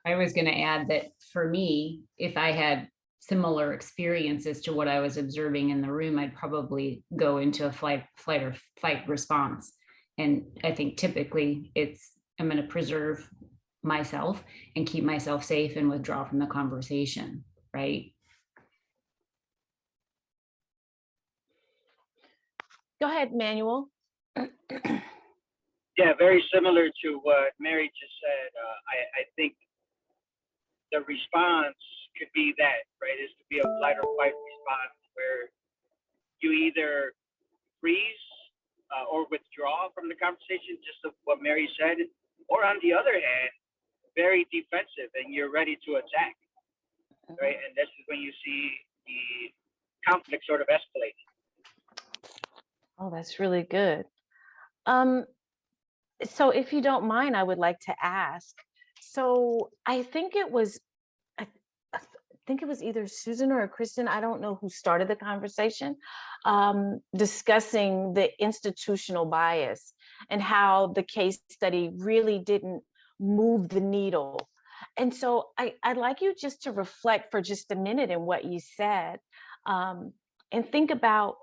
I was going to add that for me, if I had similar experiences to what I was observing in the room, I'd probably go into a flight or fight response. And I think typically I'm going to preserve myself and keep myself safe and withdraw from the conversation, right? Go ahead, Manuel. Yeah, very similar to what Mary just said. I think the response could be that, right, is to be a flight or fight response where you either freeze or withdraw from the conversation, just of what Mary said, or on the other hand, very defensive and you're ready to attack, right? And this is when you see the conflict sort of escalate. Oh, that's really good. So if you don't mind, I would like to ask, so I think it was think it was either Susan or Kristen, I don't know who started the conversation, discussing the institutional bias and how the case study really didn't move the needle. And so I'd like you just to reflect for just a minute in what you said, and think about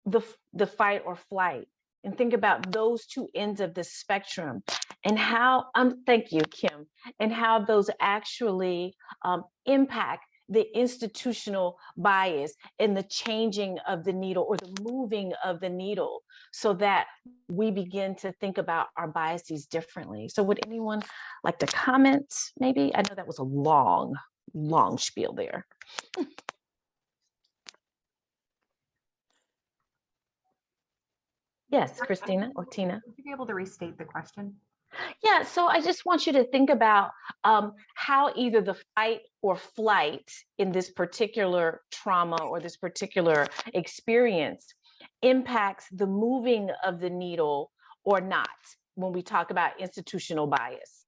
the fight or flight, and think about those two ends of the spectrum, and how, thank you, Kim, and how those actually impact the institutional bias and the changing of the needle, or the moving of the needle, so that we begin to think about our biases differently. So would anyone like to comment, maybe? I know that was a long spiel there. Yes, Christina or Tina. Would you be able to restate the question? Yeah, so I just want you to think about how either the fight or flight in this particular trauma or this particular experience impacts the moving of the needle or not when we talk about institutional bias.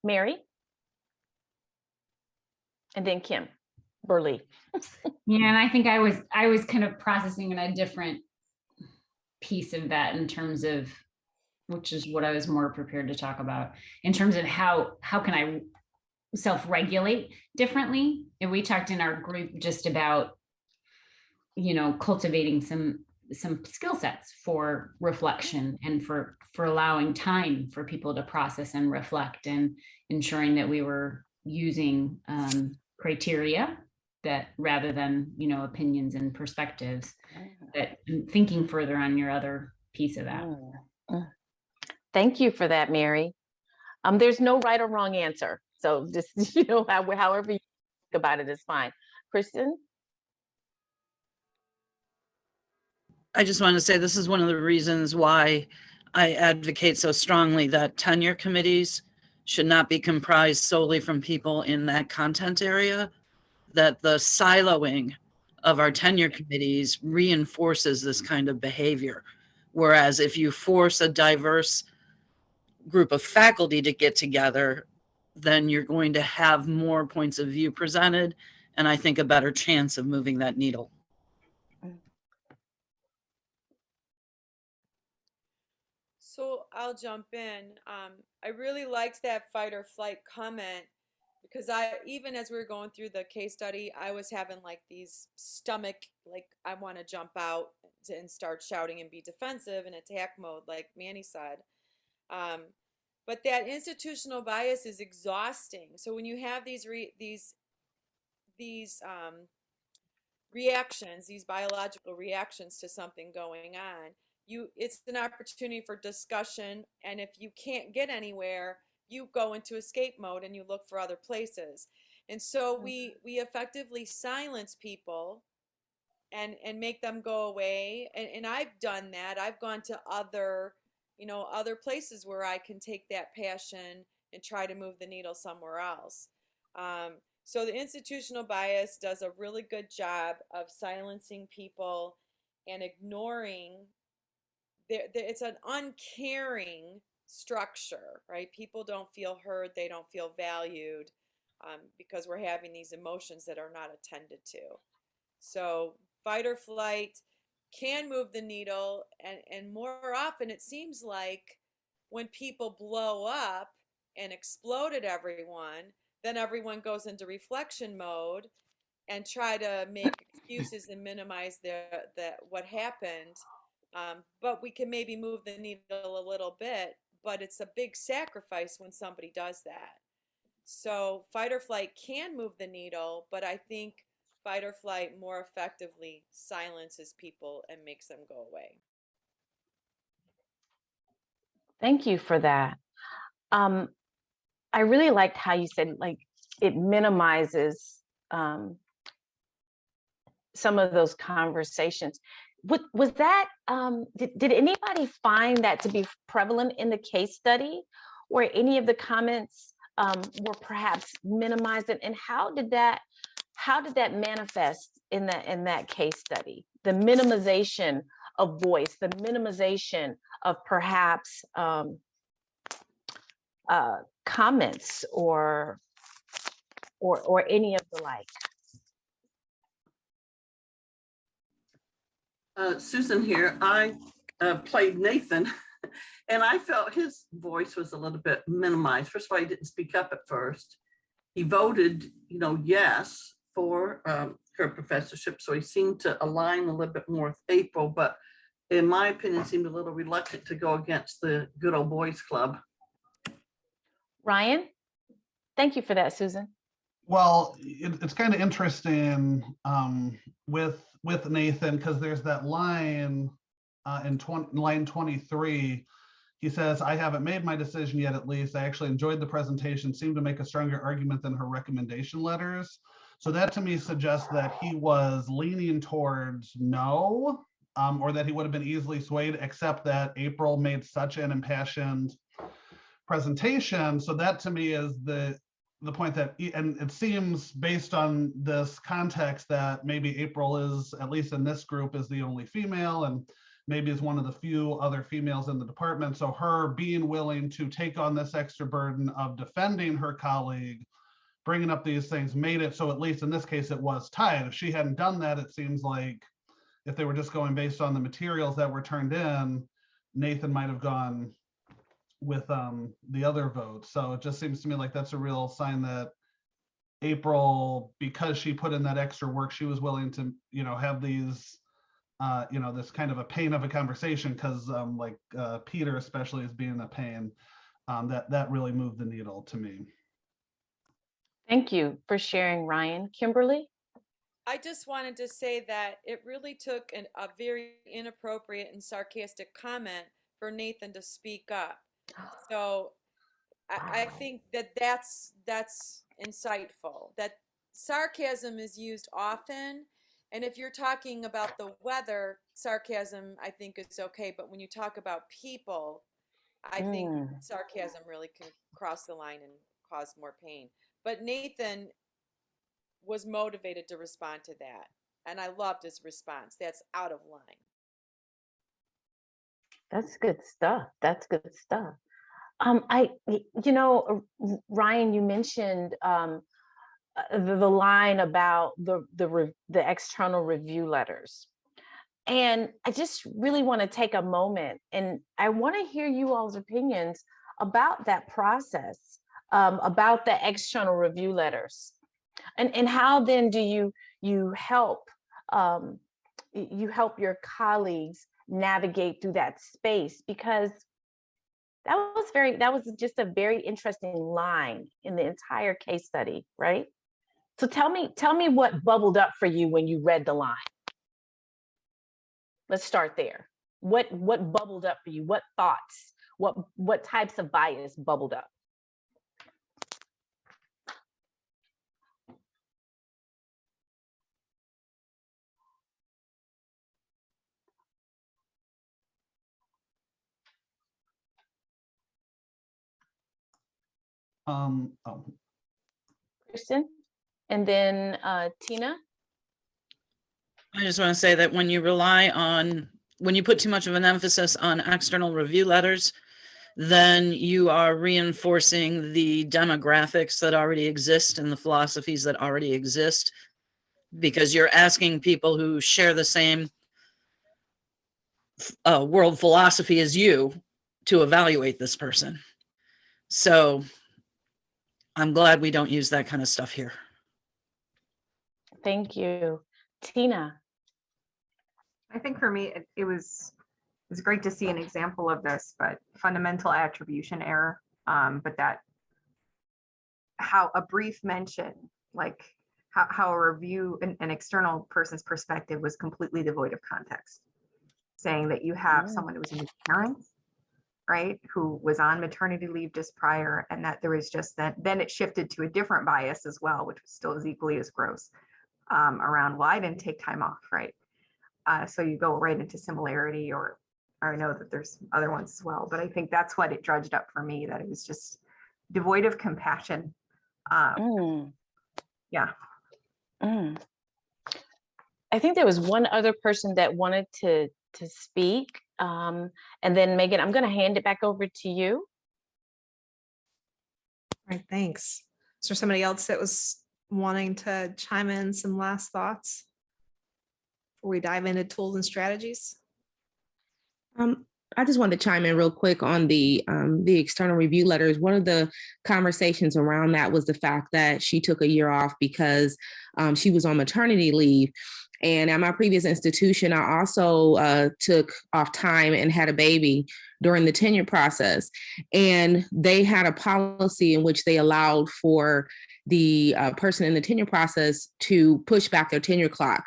Mary? And then Kim Burley. Yeah, and I think I was kind of processing in a different piece of that, in terms of, which is what I was more prepared to talk about, in terms of how can I self-regulate differently. And we talked in our group just about, cultivating some skill sets for reflection, and for allowing time for people to process and reflect, and ensuring that we were using criteria that, rather than opinions and perspectives, that thinking further on your other piece of that. Thank you for that, Mary. There's no right or wrong answer, so just however you think about it is fine. Kristen? I just want to say this is one of the reasons why I advocate so strongly that tenure committees should not be comprised solely from people in that content area, that the siloing of our tenure committees reinforces this kind of behavior. Whereas if you force a diverse group of faculty to get together, then you're going to have more points of view presented, and I think a better chance of moving that needle. So I'll jump in. I really liked that fight or flight comment, because even as we were going through the case study, I was having like these stomach, like I want to jump out and start shouting and be defensive in attack mode, like Manny said. But that institutional bias is exhausting. So when you have these reactions, these biological reactions to something going on, it's an opportunity for discussion. And if you can't get anywhere, you go into escape mode and you look for other places. And so we effectively silence people and make them go away. And I've done that. I've gone to other places where I can take that passion and try to move the needle somewhere else. So the institutional bias does a really good job of silencing people and ignoring. It's an uncaring structure, right? People don't feel heard, they don't feel valued, because we're having these emotions that are not attended to. So fight or flight can move the needle, and more often it seems like when people blow up and explode at everyone, then everyone goes into reflection mode and try to make excuses and minimize what happened. But we can maybe move the needle a little bit, but it's a big sacrifice when somebody does that. So fight or flight can move the needle, but I think fight or flight more effectively silences people and makes them go away. Thank you for that. I really liked how you said, like, it minimizes some of those conversations. Was that, did anybody find that to be prevalent in the case study, where any of the comments were perhaps minimized, and how did that manifest in that case study? The minimization of voice, the minimization of perhaps comments or or any of the like? Susan here. I played Nathan, and I felt his voice was a little bit minimized. First of all, he didn't speak up at first. He voted, yes for her professorship, so he seemed to align a little bit more with April, but in my opinion, seemed a little reluctant to go against the good old boys club. Ryan, thank you for that, Susan. Well, it's kind of interesting with Nathan, because there's that line in line 23. He says, I haven't made my decision yet, at least. I actually enjoyed the presentation, seemed to make a stronger argument than her recommendation letters. So that to me suggests that he was leaning towards no, or that he would have been easily swayed, except that April made such an impassioned presentation. So that to me is the point that, and it seems based on this context that maybe April is, at least in this group, is the only female, and maybe is one of the few other females in the department. So her being willing to take on this extra burden of defending her colleague, bringing up these things, made it so at least in this case it was tied. If she hadn't done that, it seems like if they were just going based on the materials that were turned in, Nathan might have gone with the other votes. So it just seems to me like that's a real sign that April, because she put in that extra work, she was willing to, have these, this kind of a pain of a conversation, because Peter especially is being a pain, that really moved the needle to me. Thank you for sharing, Ryan. Kimberly? I just wanted to say that it really took a very inappropriate and sarcastic comment for Nathan to speak up. So I think that's insightful, that sarcasm is used often. And if you're talking about the weather, sarcasm, I think is okay. But when you talk about people, I think sarcasm really can cross the line and cause more pain. But Nathan was motivated to respond to that. And I loved his response. That's out of line. That's good stuff. That's good stuff. Ryan, you mentioned the line about the external review letters. And I just really want to take a moment, and I want to hear you all's opinions about that process, about the external review letters, and how then do you help your colleagues navigate through that space, because that was just a very interesting line in the entire case study, right? So tell me what bubbled up for you when you read the line. Let's start there. What bubbled up for you? What thoughts? What types of bias bubbled up? Kristen, and then Tina. I just want to say that when you put too much of an emphasis on external review letters, then you are reinforcing the demographics that already exist and the philosophies that already exist, because you're asking people who share the same world philosophy as you to evaluate this person. So I'm glad we don't use that kind of stuff here. Thank you. Tina. I think for me, it was great to see an example of this, but fundamental attribution error. But that how a brief mention, like how a review, an external person's perspective was completely devoid of context, saying that you have someone who was a new parent, right, who was on maternity leave just prior, and that there was just that, then it shifted to a different bias as well, which was still as equally as gross, around, well, I didn't take time off, right? So you go right into similarity, or I know that there's other ones as well, but I think that's what it dredged up for me, that it was just devoid of compassion. Yeah. I think there was one other person that wanted to speak. And then Megan, I'm going to hand it back over to you. All right, thanks. Is there somebody else that was wanting to chime in some last thoughts before we dive into tools and strategies? I just wanted to chime in real quick on the external review letters. One of the conversations around that was the fact that she took a year off because she was on maternity leave. And at my previous institution, I also took off time and had a baby during the tenure process. And they had a policy in which they allowed for the person in the tenure process to push back their tenure clock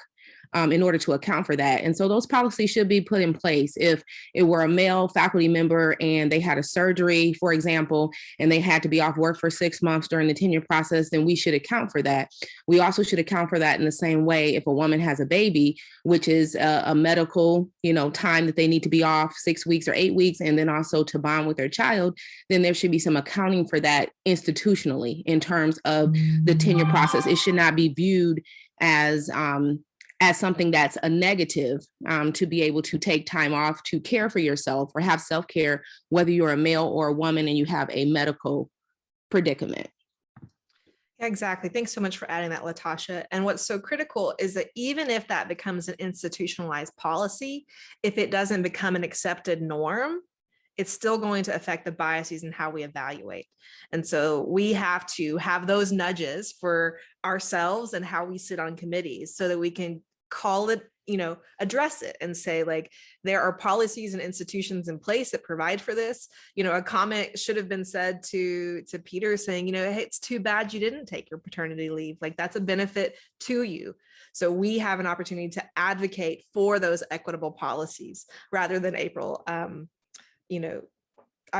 in order to account for that. And so those policies should be put in place. If it were a male faculty member and they had a surgery, for example, and they had to be off work for 6 months during the tenure process, then we should account for that. We also should account for that in the same way if a woman has a baby, which is a medical, time that they need to be off 6 weeks or 8 weeks, and then also to bond with their child, then there should be some accounting for that institutionally in terms of the tenure process. It should not be viewed as something that's a negative, to be able to take time off to care for yourself or have self-care, whether you're a male or a woman and you have a medical predicament. Exactly. Thanks so much for adding that, Latasha. And what's so critical is that even if that becomes an institutionalized policy, if it doesn't become an accepted norm, it's still going to affect the biases and how we evaluate. And so we have to have those nudges for ourselves and how we sit on committees so that we can call it, address it and say, like, there are policies and institutions in place that provide for this. A comment should have been said to Peter saying, hey, it's too bad you didn't take your paternity leave. Like, that's a benefit to you. So we have an opportunity to advocate for those equitable policies rather than April. I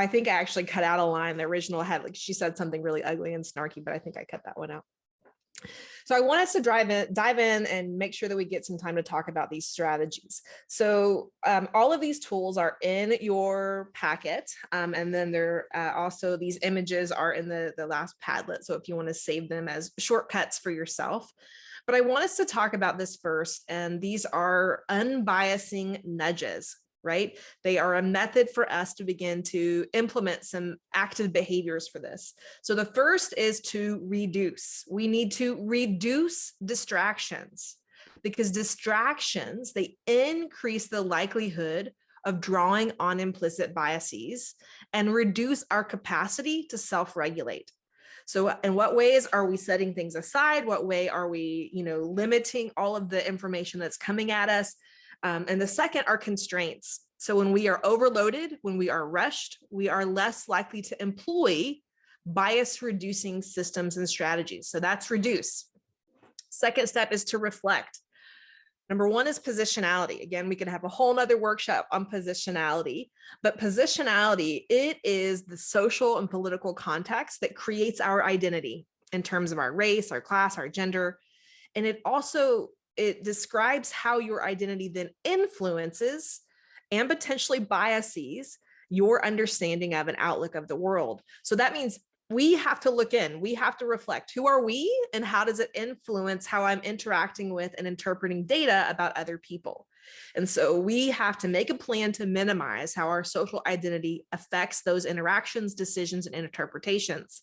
think I actually cut out a line. The original had, she said something really ugly and snarky, but I think I cut that one out. So I want us to dive in and make sure that we get some time to talk about these strategies. So all of these tools are in your packet. And then they're also, these images are in the last Padlet. So if you want to save them as shortcuts for yourself. But I want us to talk about this first. And these are unbiasing nudges, right? They are a method for us to begin to implement some active behaviors for this. So the first is to reduce. We need to reduce distractions because distractions, they increase the likelihood of drawing on implicit biases and reduce our capacity to self-regulate. So in what ways are we setting things aside? What way are we, limiting all of the information that's coming at us? And the second are constraints. So when we are overloaded, when we are rushed, we are less likely to employ bias reducing systems and strategies. So that's reduce. Second step is to reflect. Number one is positionality. Again, we could have a whole nother workshop on positionality, but positionality, it is the social and political context that creates our identity in terms of our race, our class, our gender. And it describes how your identity then influences and potentially biases your understanding of an outlook of the world. So that means we have to look in, we have to reflect, who are we and how does it influence how I'm interacting with and interpreting data about other people? And so we have to make a plan to minimize how our social identity affects those interactions, decisions, and interpretations.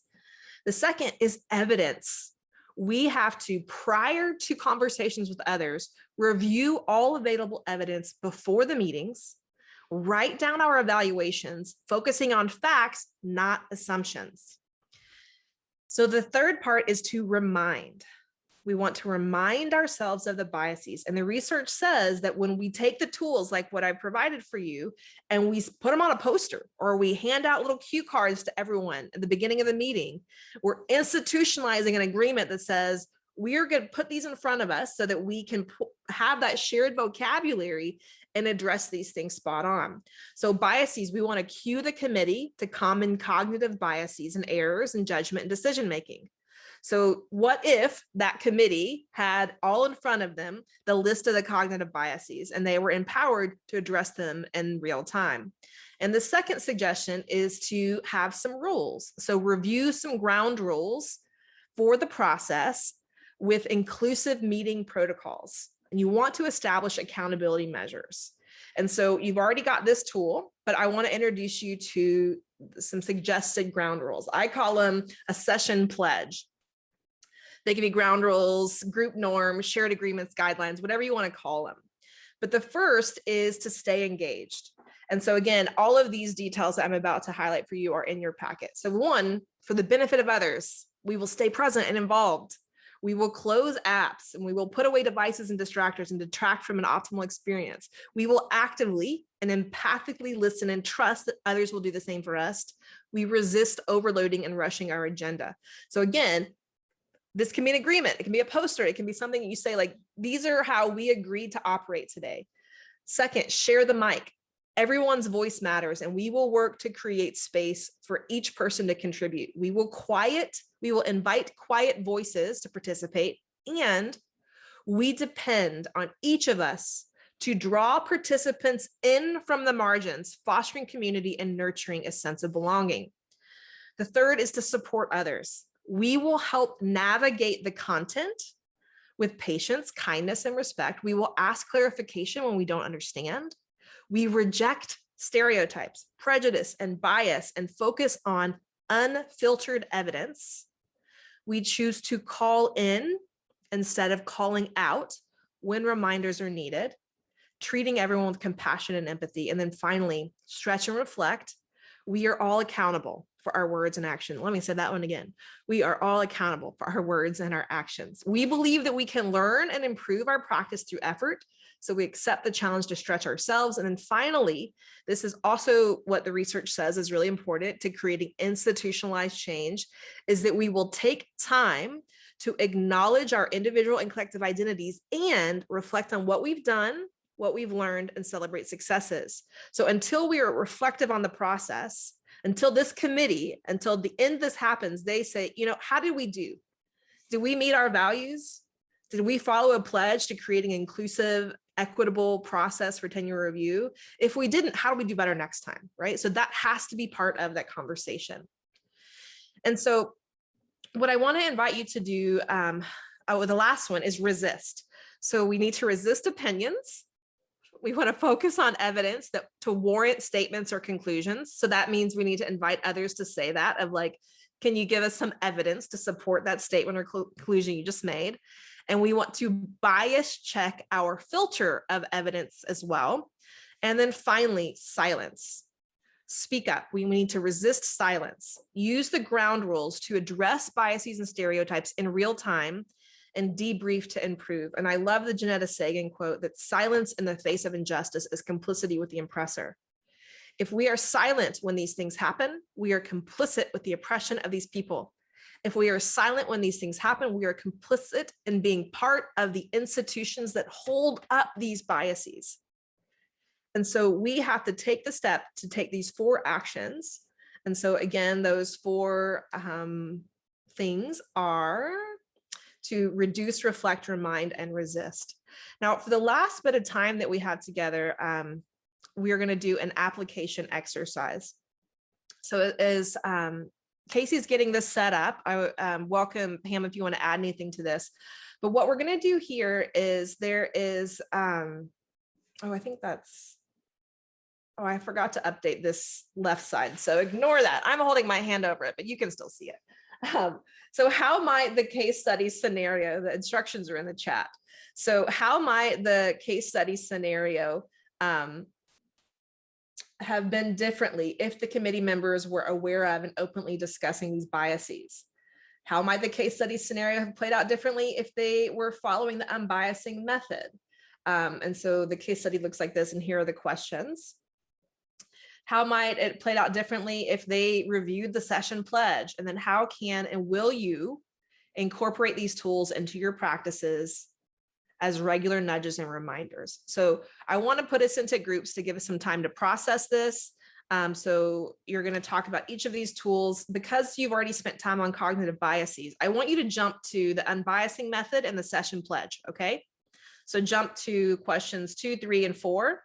The second is evidence. We have to, prior to conversations with others, review all available evidence before the meetings, write down our evaluations, focusing on facts, not assumptions. So the third part is to remind. We want to remind ourselves of the biases. And the research says that when we take the tools like what I provided for you and we put them on a poster or we hand out little cue cards to everyone at the beginning of the meeting, we're institutionalizing an agreement that says we are going to put these in front of us so that we can have that shared vocabulary and address these things spot on. So biases, we want to cue the committee to common cognitive biases and errors in judgment and decision-making. So what if that committee had all in front of them the list of the cognitive biases and they were empowered to address them in real time? And the second suggestion is to have some rules. So review some ground rules for the process with inclusive meeting protocols. And you want to establish accountability measures. And so you've already got this tool, but I want to introduce you to some suggested ground rules. I call them a session pledge. They can be ground rules, group norms, shared agreements, guidelines, whatever you want to call them. But the first is to stay engaged. And so again, all of these details that I'm about to highlight for you are in your packet. So one, for the benefit of others, we will stay present and involved. We will close apps and we will put away devices and distractors and detract from an optimal experience. We will actively and empathically listen and trust that others will do the same for us. We resist overloading and rushing our agenda. So again, this can be an agreement. It can be a poster. It can be something you say like, these are how we agreed to operate today. Second, share the mic. Everyone's voice matters, and we will work to create space for each person to contribute. We will invite quiet voices to participate, and we depend on each of us to draw participants in from the margins, fostering community and nurturing a sense of belonging. The third is to support others. We will help navigate the content with patience, kindness, and respect. We will ask clarification when we don't understand. We reject stereotypes, prejudice, and bias and focus on unfiltered evidence. We choose to call in instead of calling out when reminders are needed, treating everyone with compassion and empathy. And then finally, stretch and reflect. We are all accountable for our words and action. Let me say that one again. We are all accountable for our words and our actions. We believe that we can learn and improve our practice through effort. So we accept the challenge to stretch ourselves. And then finally, this is also what the research says is really important to creating institutionalized change, is that we will take time to acknowledge our individual and collective identities and reflect on what we've done, what we've learned, and celebrate successes. So until we are reflective on the process, until this committee, until the end this happens, they say, how did we do? Did we meet our values? Did we follow a pledge to creating an inclusive, equitable process for tenure review? If we didn't, how do we do better next time, right? So that has to be part of that conversation. And so what I want to invite you to do, the last one is resist. So we need to resist opinions. We want to focus on evidence that to warrant statements or conclusions. So that means we need to invite others to say that of like, can you give us some evidence to support that statement or conclusion you just made? And we want to bias check our filter of evidence as well. And then finally, silence. Speak up. We need to resist silence. Use the ground rules to address biases and stereotypes in real time and debrief to improve. And I love the Janetta Sagan quote that silence in the face of injustice is complicity with the oppressor. If we are silent when these things happen, we are complicit with the oppression of these people. If we are silent when these things happen, we are complicit in being part of the institutions that hold up these biases. And so we have to take the step to take these 4 actions. And so again, those 4 things are to reduce, reflect, remind, and resist. Now, for the last bit of time that we have together, we are going to do an application exercise. So as Casey's getting this set up, I welcome Pam if you want to add anything to this. But what we're going to do here is there is, I forgot to update this left side. So ignore that. I'm holding my hand over it, but you can still see it. So how might the case study scenario, the instructions are in the chat. So how might the case study scenario have been differently if the committee members were aware of and openly discussing these biases? How might the case study scenario have played out differently if they were following the unbiasing method? And so the case study looks like this, and here are the questions. How might it played out differently if they reviewed the session pledge? And then how can and will you incorporate these tools into your practices as regular nudges and reminders? So I want to put us into groups to give us some time to process this. So you're going to talk about each of these tools. Because you've already spent time on cognitive biases, I want you to jump to the unbiasing method and the session pledge, okay? So jump to questions 2, 3, and 4.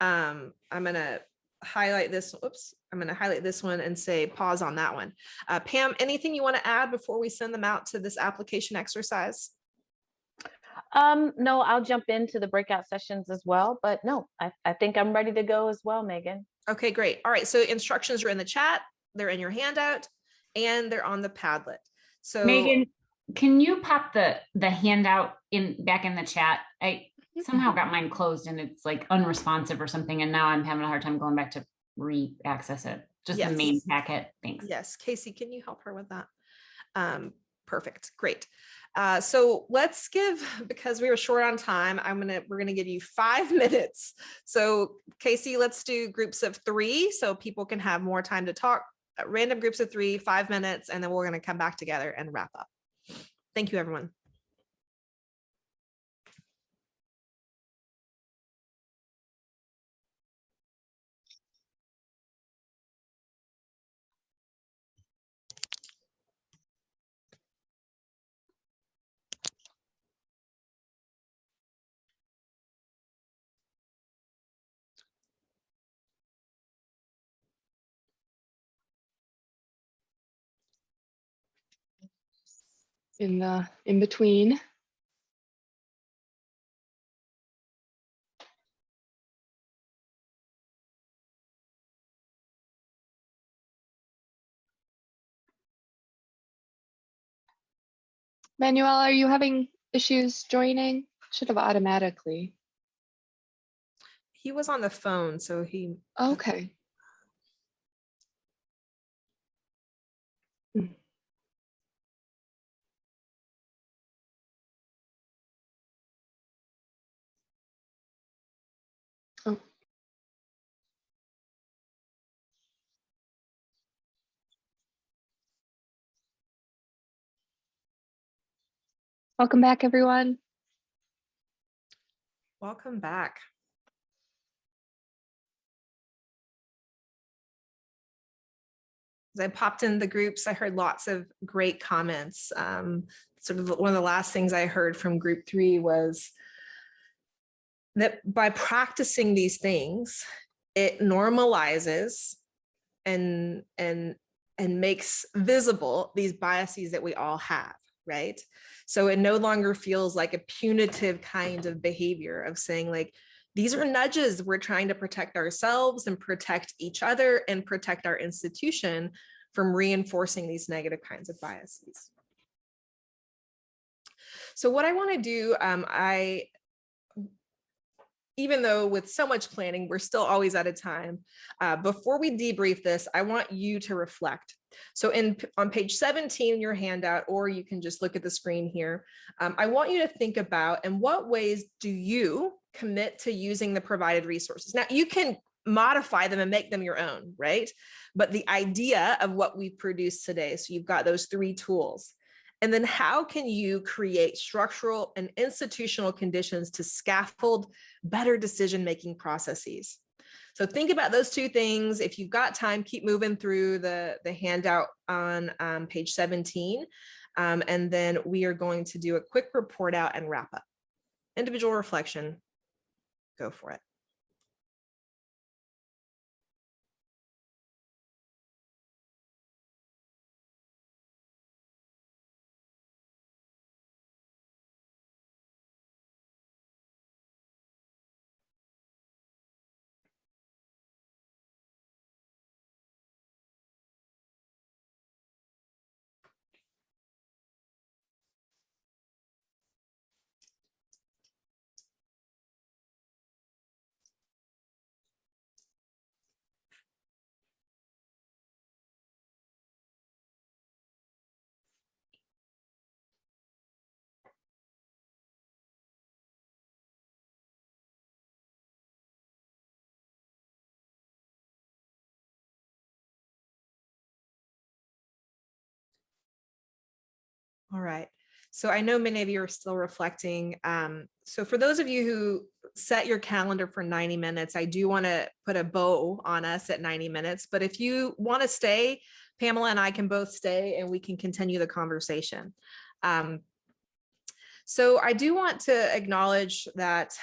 I'm going to highlight this. Oops, I'm going to highlight this one and say pause on that one. Pam, anything you want to add before we send them out to this application exercise? No, I'll jump into the breakout sessions as well, but no, I think I'm ready to go as well, Megan. Okay, great. All right, so instructions are in the chat, they're in your handout, and they're on the Padlet. So Megan, Can you pop the handout back in the chat? I somehow got mine closed and it's like unresponsive or something, and now I'm having a hard time going back to re-access it. Just the main packet. Thanks. Yes, Casey, can you help her with that? Perfect, great. So let's give, because we were short on time, we're gonna give you 5 minutes. So Casey, let's do groups of 3 so people can have more time to talk. Random groups of 3, 5 minutes, and then we're gonna come back together and wrap up. Thank you, everyone. In between. Manuel, are you having issues joining? Should have automatically. He was on the phone, so he. Okay. Oh. Welcome back, everyone. Welcome back. As I popped in the groups, I heard lots of great comments. Sort of one of the last things I heard from group 3 was that by practicing these things, it normalizes and makes visible these biases that we all have, right? So it no longer feels like a punitive kind of behavior of saying like, these are nudges. We're trying to protect ourselves and protect each other and protect our institution from reinforcing these negative kinds of biases. So what I want to do, even though with so much planning, we're still always out of time. Before we debrief this, I want you to reflect. So on page 17 in your handout, or you can just look at the screen here, I want you to think about in what ways do you commit to using the provided resources. Now you can modify them and make them your own, right? But the idea of what we've produced today, so you've got those 3 tools. And then how can you create structural and institutional conditions to scaffold better decision-making processes? So think about those 2 things. If you've got time, keep moving through the handout on page 17. And then we are going to do a quick report out and wrap up. Individual reflection, go for it. All right. So I know many of you are still reflecting. So for those of you who set your calendar for 90 minutes, I do want to put a bow on us at 90 minutes. But if you want to stay, Pamela and I can both stay and we can continue the conversation. So I do want to acknowledge that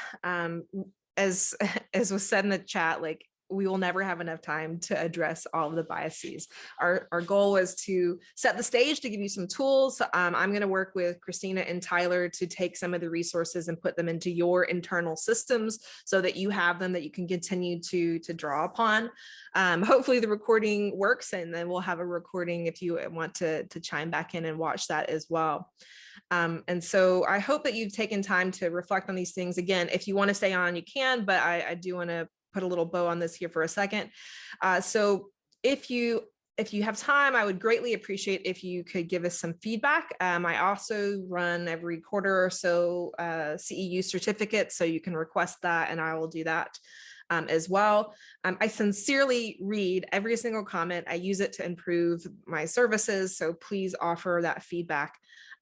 as was said in the chat, like we will never have enough time to address all of the biases. Our goal was to set the stage to give you some tools. I'm going to work with Christina and Tyler to take some of the resources and put them into your internal systems so that you have them that you can continue to draw upon. Hopefully the recording works, and then we'll have a recording if you want to chime back in and watch that as well. And so I hope that you've taken time to reflect on these things. Again, if you want to stay on, you can, but I do want to put a little bow on this here for a second. So if you have time, I would greatly appreciate if you could give us some feedback. I also run every quarter or so CEU certificates, so you can request that and I will do that as well. I sincerely read every single comment. I use it to improve my services, so please offer that feedback.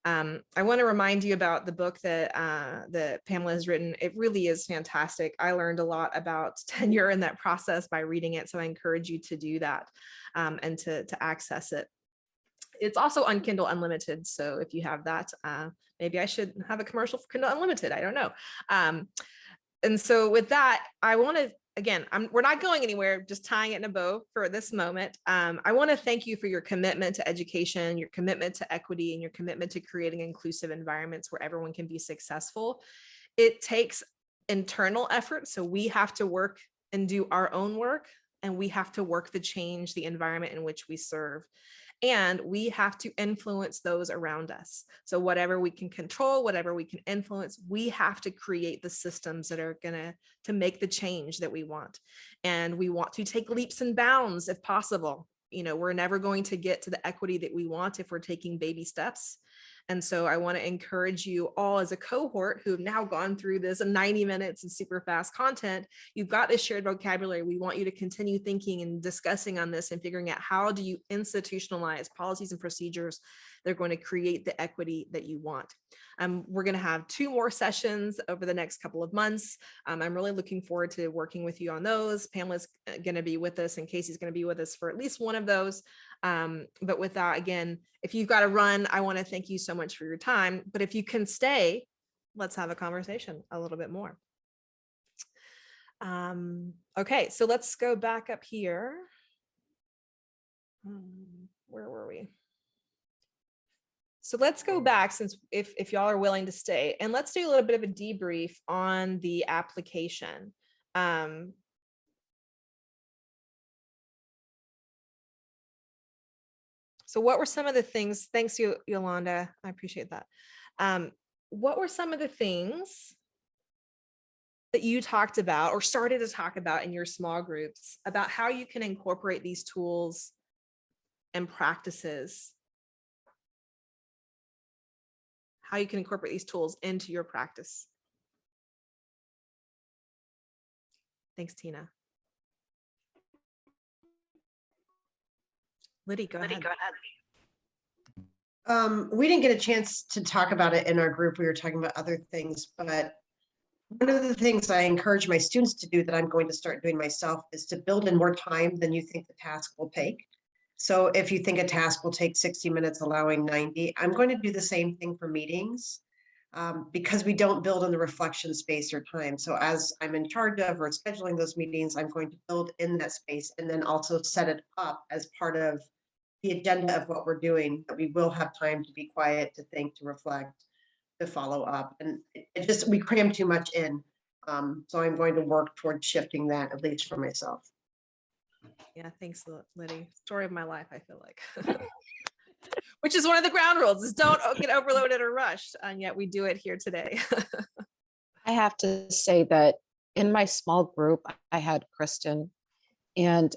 I want to remind you about the book that Pamela has written. It really is fantastic. I learned a lot about tenure in that process by reading it, so I encourage you to do that and to access it. It's also on Kindle Unlimited, so if you have that, maybe I should have a commercial for Kindle Unlimited. I don't know. And so with that, I want to, again, we're not going anywhere, just tying it in a bow for this moment. I want to thank you for your commitment to education, your commitment to equity, and your commitment to creating inclusive environments where everyone can be successful. It takes internal effort, so we have to work and do our own work, and we have to work to change the environment in which we serve. And we have to influence those around us. So whatever we can control, whatever we can influence, we have to create the systems that are gonna make the change that we want. And we want to take leaps and bounds if possible. You know, we're never going to get to the equity that we want if we're taking baby steps. And so I want to encourage you all as a cohort who have now gone through this 90 minutes of super fast content. You've got this shared vocabulary. We want you to continue thinking and discussing on this and figuring out how do you institutionalize policies and procedures that are going to create the equity that you want. We're going to have 2 more sessions over the next couple of months. I'm really looking forward to working with you on those. Pamela's going to be with us and Casey's going to be with us for at least one of those. But with that, again, if you've got to run, I want to thank you so much for your time. But if you can stay, let's have a conversation a little bit more. Okay, so let's go back up here. Where were we? So let's go back, since if y'all are willing to stay, and let's do a little bit of a debrief on the application. So what were some of the things, thanks you, Yolanda, I appreciate that. What were some of the things that you talked about or started to talk about in your small groups about how you can incorporate these tools and practices? How you can incorporate these tools into your practice? Thanks, Liddy, go ahead. We didn't get a chance to talk about it in our group. We were talking about other things, but one of the things I encourage my students to do that I'm going to start doing myself is to build in more time than you think the task will take. So if you think a task will take 60 minutes, allowing 90, I'm going to do the same thing for meetings because we don't build in the reflection space or time. So as I'm in charge of or scheduling those meetings, I'm going to build in that space and then also set it up as part of the agenda of what we're doing, that we will have time to be quiet, to think, to reflect, to follow up. And we cram too much in. So I'm going to work towards shifting that, at least for myself. Yeah, thanks, Liddy. Story of my life, I feel like. Which is one of the ground rules, is don't get overloaded or rushed, and yet we do it here today. I have to say that in my small group, I had Kristen, and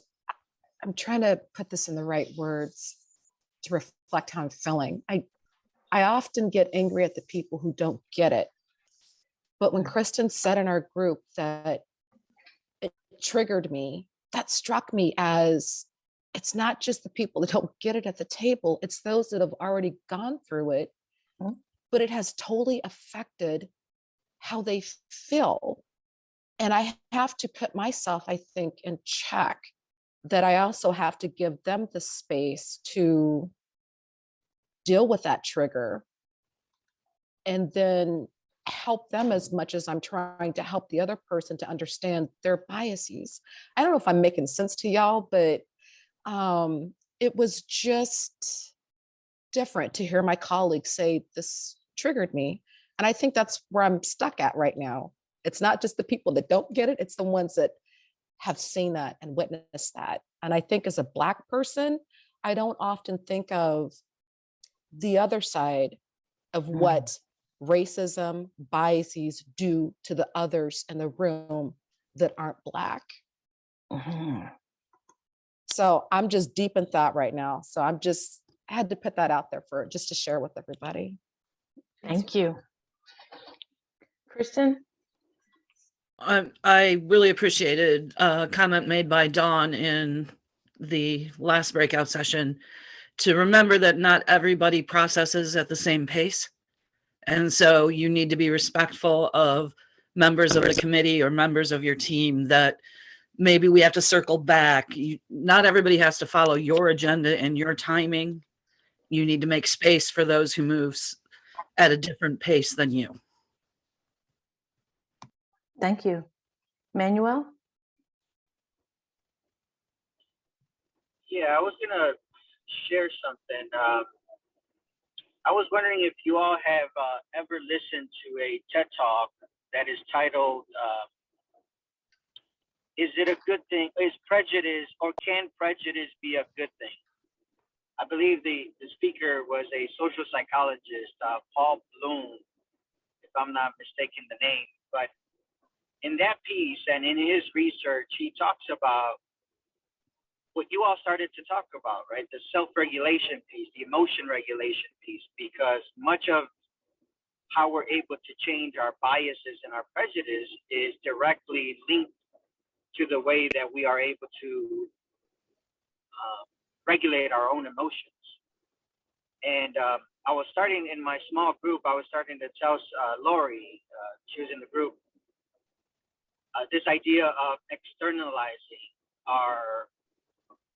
I'm trying to put this in the right words to reflect how I'm feeling. I often get angry at the people who don't get it. But when Kristen said in our group that it triggered me, that struck me as it's not just the people that don't get it at the table, it's those that have already gone through it, but it has totally affected how they feel. And I have to put myself, I think, in check, that I also have to give them the space to deal with that trigger and then help them as much as I'm trying to help the other person to understand their biases. I don't know if I'm making sense to y'all, but it was just different to hear my colleagues say this triggered me. And I think that's where I'm stuck at right now. It's not just the people that don't get it, it's the ones that have seen that and witnessed that. And I think as a Black person, I don't often think of the other side of what racism, biases do to the others in the room that aren't Black. So I'm just deep in thought right now. So I had to put that out there for just to share with everybody. Thank you. Kristen? I really appreciated a comment made by Dawn in the last breakout session to remember that not everybody processes at the same pace. And so you need to be respectful of members of the committee or members of your team that maybe we have to circle back. Not everybody has to follow your agenda and your timing. You need to make space for those who move at a different pace than you. Thank you. Manuel? Yeah, I was gonna share something. I was wondering if you all have ever listened to a TED Talk that is titled, is it a good thing? Is prejudice, or can prejudice be a good thing? I believe the speaker was a social psychologist, Paul Bloom, if I'm not mistaken the name. But in that piece and in his research, he talks about what you all started to talk about, right? The self-regulation piece, the emotion regulation piece, because much of how we're able to change our biases and our prejudice is directly linked to the way that we are able to regulate our own emotions. And I was starting in my small group, I was starting to tell Lori, she was in the group, this idea of externalizing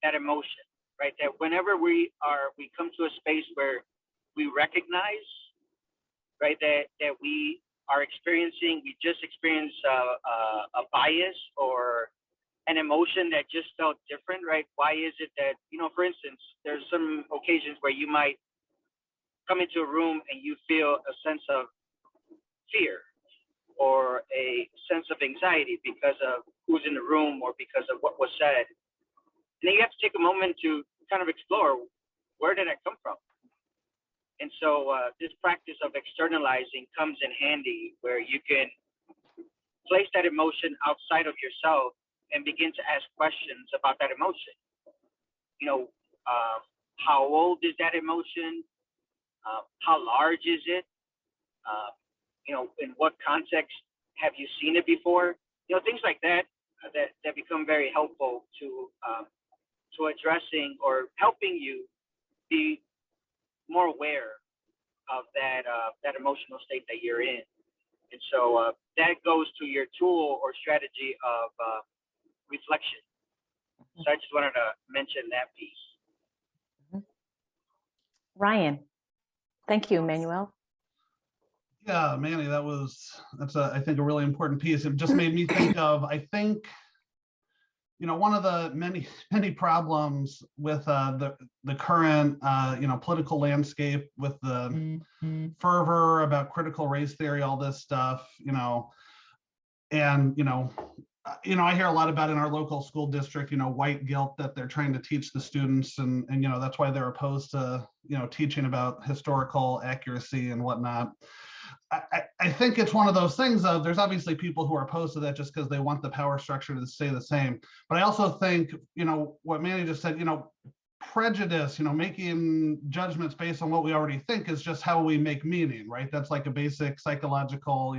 that emotion, right? That whenever we come to a space where we recognize, right, that we are experiencing, we just experienced a bias or an emotion that just felt different, right? Why is it that, for instance, there's some occasions where you might come into a room and you feel a sense of fear or a sense of anxiety because of who's in the room or because of what was said. And then you have to take a moment to kind of explore, where did that come from? And so this practice of externalizing comes in handy, where you can place that emotion outside of yourself and begin to ask questions about that emotion. How old is that emotion? How large is it? In what context have you seen it before? Things like that become very helpful to addressing or helping you be more aware of that emotional state that you're in. And so that goes to your tool or strategy of reflection. So I just wanted to mention that piece. Ryan. Thank you, Manuel. Yeah, Manny, that's I think a really important piece. It just made me think of, one of the many problems with the current political landscape, with the fervor about critical race theory, all this stuff, and I hear a lot about in our local school district, white guilt that they're trying to teach the students, and that's why they're opposed to teaching about historical accuracy and whatnot. I think it's one of those things of, there's obviously people who are opposed to that just because they want the power structure to stay the same. But I also think, what Manny just said, prejudice, making judgments based on what we already think is just how we make meaning, right? That's like a basic psychological,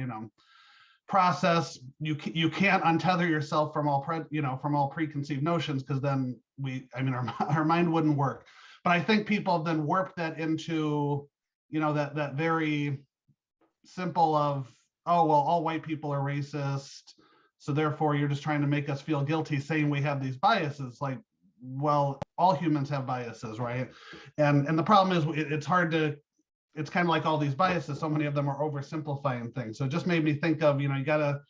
process. You can't untether yourself from all preconceived notions, because then our mind wouldn't work. But I think people have then warped that into, that very simple of, oh, well, all white people are racist, so therefore you're just trying to make us feel guilty saying we have these biases. Like, well, all humans have biases, right? And the problem is it's hard to it's kind of like all these biases, so many of them are oversimplifying things. So it just made me think of, you got to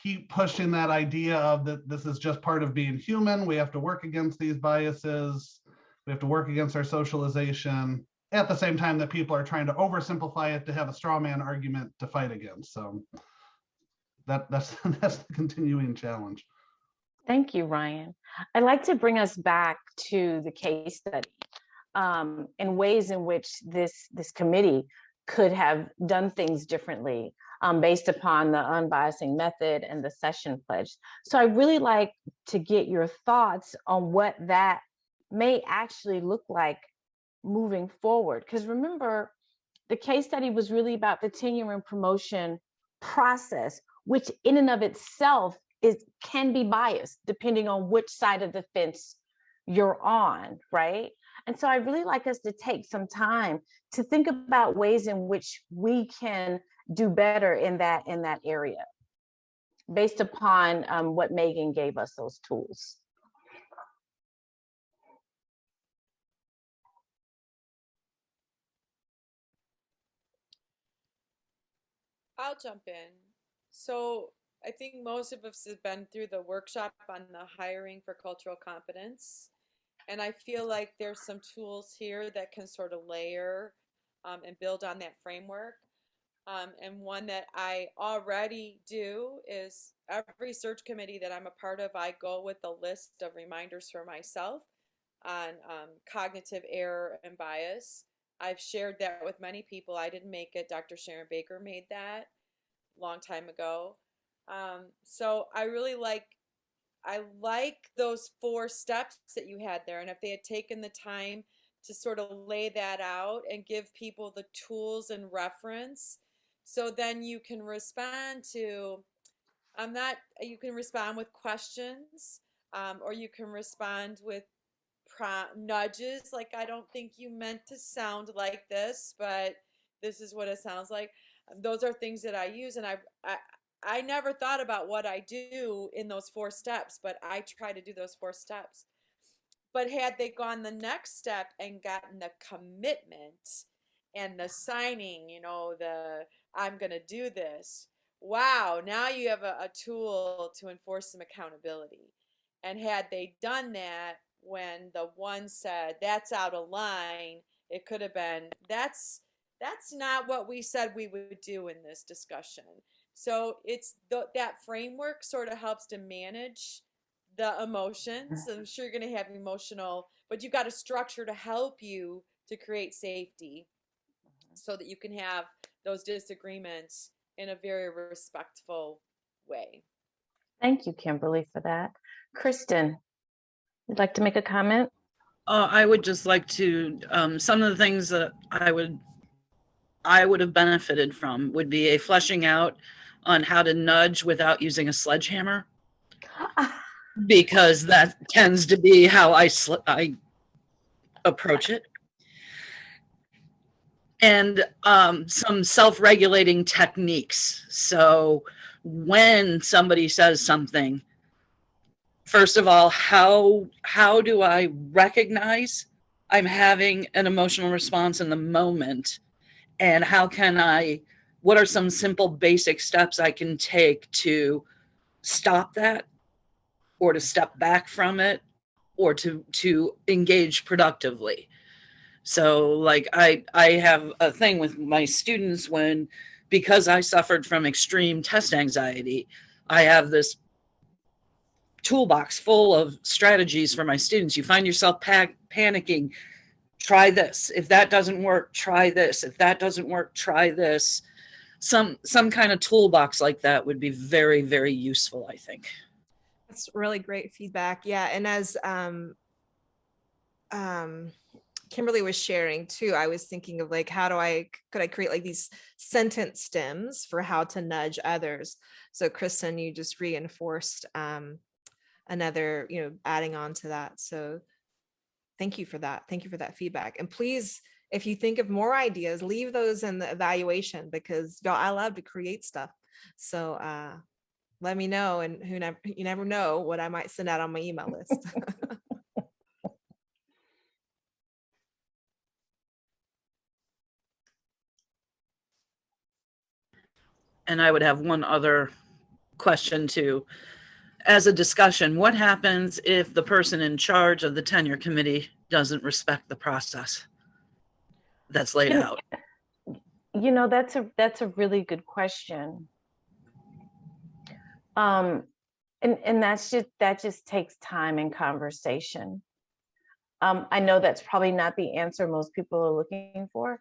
keep pushing that idea of that this is just part of being human. We have to work against these biases. We have to work against our socialization at the same time that people are trying to oversimplify it to have a straw man argument to fight against. So that's the continuing challenge. Thank you, Ryan. I'd like to bring us back to the case study and ways in which this committee could have done things differently based upon the unbiasing method and the session pledge. So I'd really like to get your thoughts on what that may actually look like moving forward. Because remember, the case study was really about the tenure and promotion process, which in and of itself can be biased depending on which side of the fence you're on, right? And so I'd really like us to take some time to think about ways in which we can do better in that area, based upon what Megan gave us, those tools. I'll jump in. So I think most of us have been through the workshop on the hiring for cultural competence. And I feel like there's some tools here that can sort of layer and build on that framework. And one that I already do is every search committee that I'm a part of, I go with a list of reminders for myself on cognitive error and bias. I've shared that with many people. I didn't make it. Dr. Sharon Baker made that a long time ago. So I really like those 4 steps that you had there. And if they had taken the time to sort of lay that out and give people the tools and reference, so then you can respond to, you can respond with questions, or you can respond with nudges, like, I don't think you meant to sound like this, but this is what it sounds like. Those are things that I use, and I never thought about what I do in those 4 steps, but I try to do those 4 steps. But had they gone the next step and gotten the commitment and the signing, the I'm going to do this, wow, now you have a tool to enforce some accountability. And had they done that when the one said, that's out of line, it could have been, that's not what we said we would do in this discussion. So it's that framework sort of helps to manage the emotions. I'm sure you're going to have emotional, but you've got a structure to help you to create safety so that you can have those disagreements in a very respectful way. Thank you, Kimberly, for that. Kristen, would like to make a comment? I would just like to, some of the things that I would have benefited from would be a fleshing out on how to nudge without using a sledgehammer, because that tends to be how I approach it. And some self-regulating techniques. So when somebody says something, first of all, how do I recognize I'm having an emotional response in the moment? And what are some simple basic steps I can take to stop that, or to step back from it, or to engage productively? So like I have a thing with my students because I suffered from extreme test anxiety, I have this toolbox full of strategies for my students. You find yourself panicking, try this. If that doesn't work, try this. If that doesn't work, try this. Some kind of toolbox like that would be very, very useful, I think. That's really great feedback. Yeah, and as Kimberly was sharing too, I was thinking of like, could I create like these sentence stems for how to nudge others? So Kristen, you just reinforced another, adding on to that. So thank you for that. Thank you for that feedback. And please, if you think of more ideas, leave those in the evaluation, because y'all, I love to create stuff. So let me know, and you never know what I might send out on my email list. And I would have one other question too. As a discussion, what happens if the person in charge of the tenure committee doesn't respect the process that's laid out? You know, that's a really good question. And that just takes time and conversation. I know that's probably not the answer most people are looking for,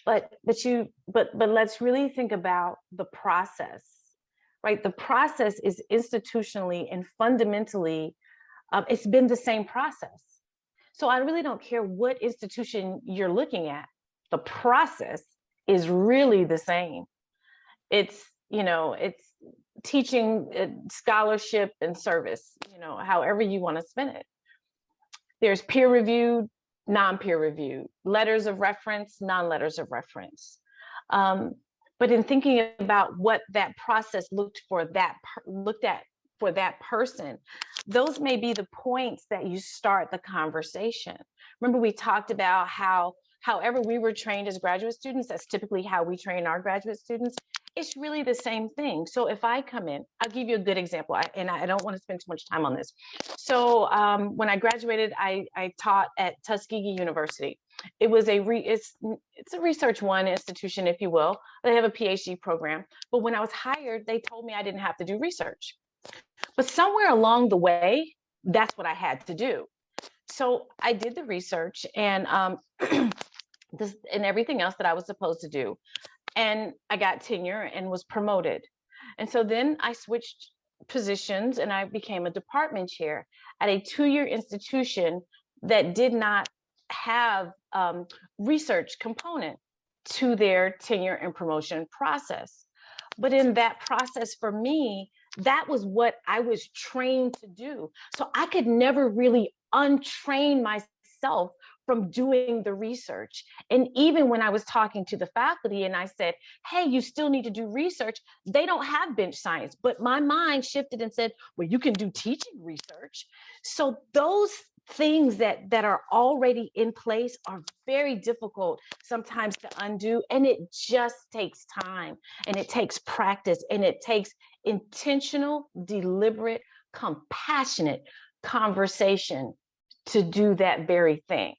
but let's really think about the process, right? The process is institutionally and fundamentally, it's been the same process. So I really don't care what institution you're looking at. The process is really the same. It's, you know, it's teaching, scholarship and service, you know, however you want to spin it. There's peer reviewed, non-peer reviewed, letters of reference, non-letters of reference. But in thinking about what that process looked at for that person, those may be the points that you start the conversation. Remember, we talked about how however we were trained as graduate students, that's typically how we train our graduate students. It's really the same thing. So if I come in, I'll give you a good example, and I don't want to spend too much time on this. So when I graduated, I taught at Tuskegee University. It was it's a Research One institution, if you will. They have a PhD program. But when I was hired, they told me I didn't have to do research. But somewhere along the way, that's what I had to do. So I did the research and and everything else that I was supposed to do. And I got tenure and was promoted. And so then I switched positions and I became a department chair at a 2-year institution that did not have research component to their tenure and promotion process. But in that process for me, that was what I was trained to do. So I could never really untrain myself from doing the research. And even when I was talking to the faculty and I said, hey, you still need to do research, they don't have bench science. But my mind shifted and said, well, you can do teaching research. So those things that are already in place are very difficult sometimes to undo. And it just takes time and it takes practice and it takes intentional, deliberate, compassionate conversation to do that very thing.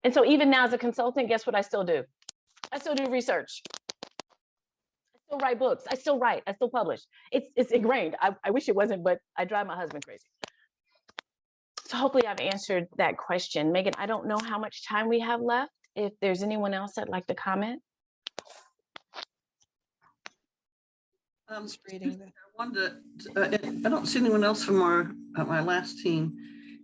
And so even now as a consultant, guess what I still do? I still do research. I still write books. I still write. I still publish. It's ingrained. I wish it wasn't, but I drive my husband crazy. So hopefully I've answered that question. Megan, I don't know how much time we have left. If there's anyone else that'd like to comment. Just reading I wanted to, I don't see anyone else from my last team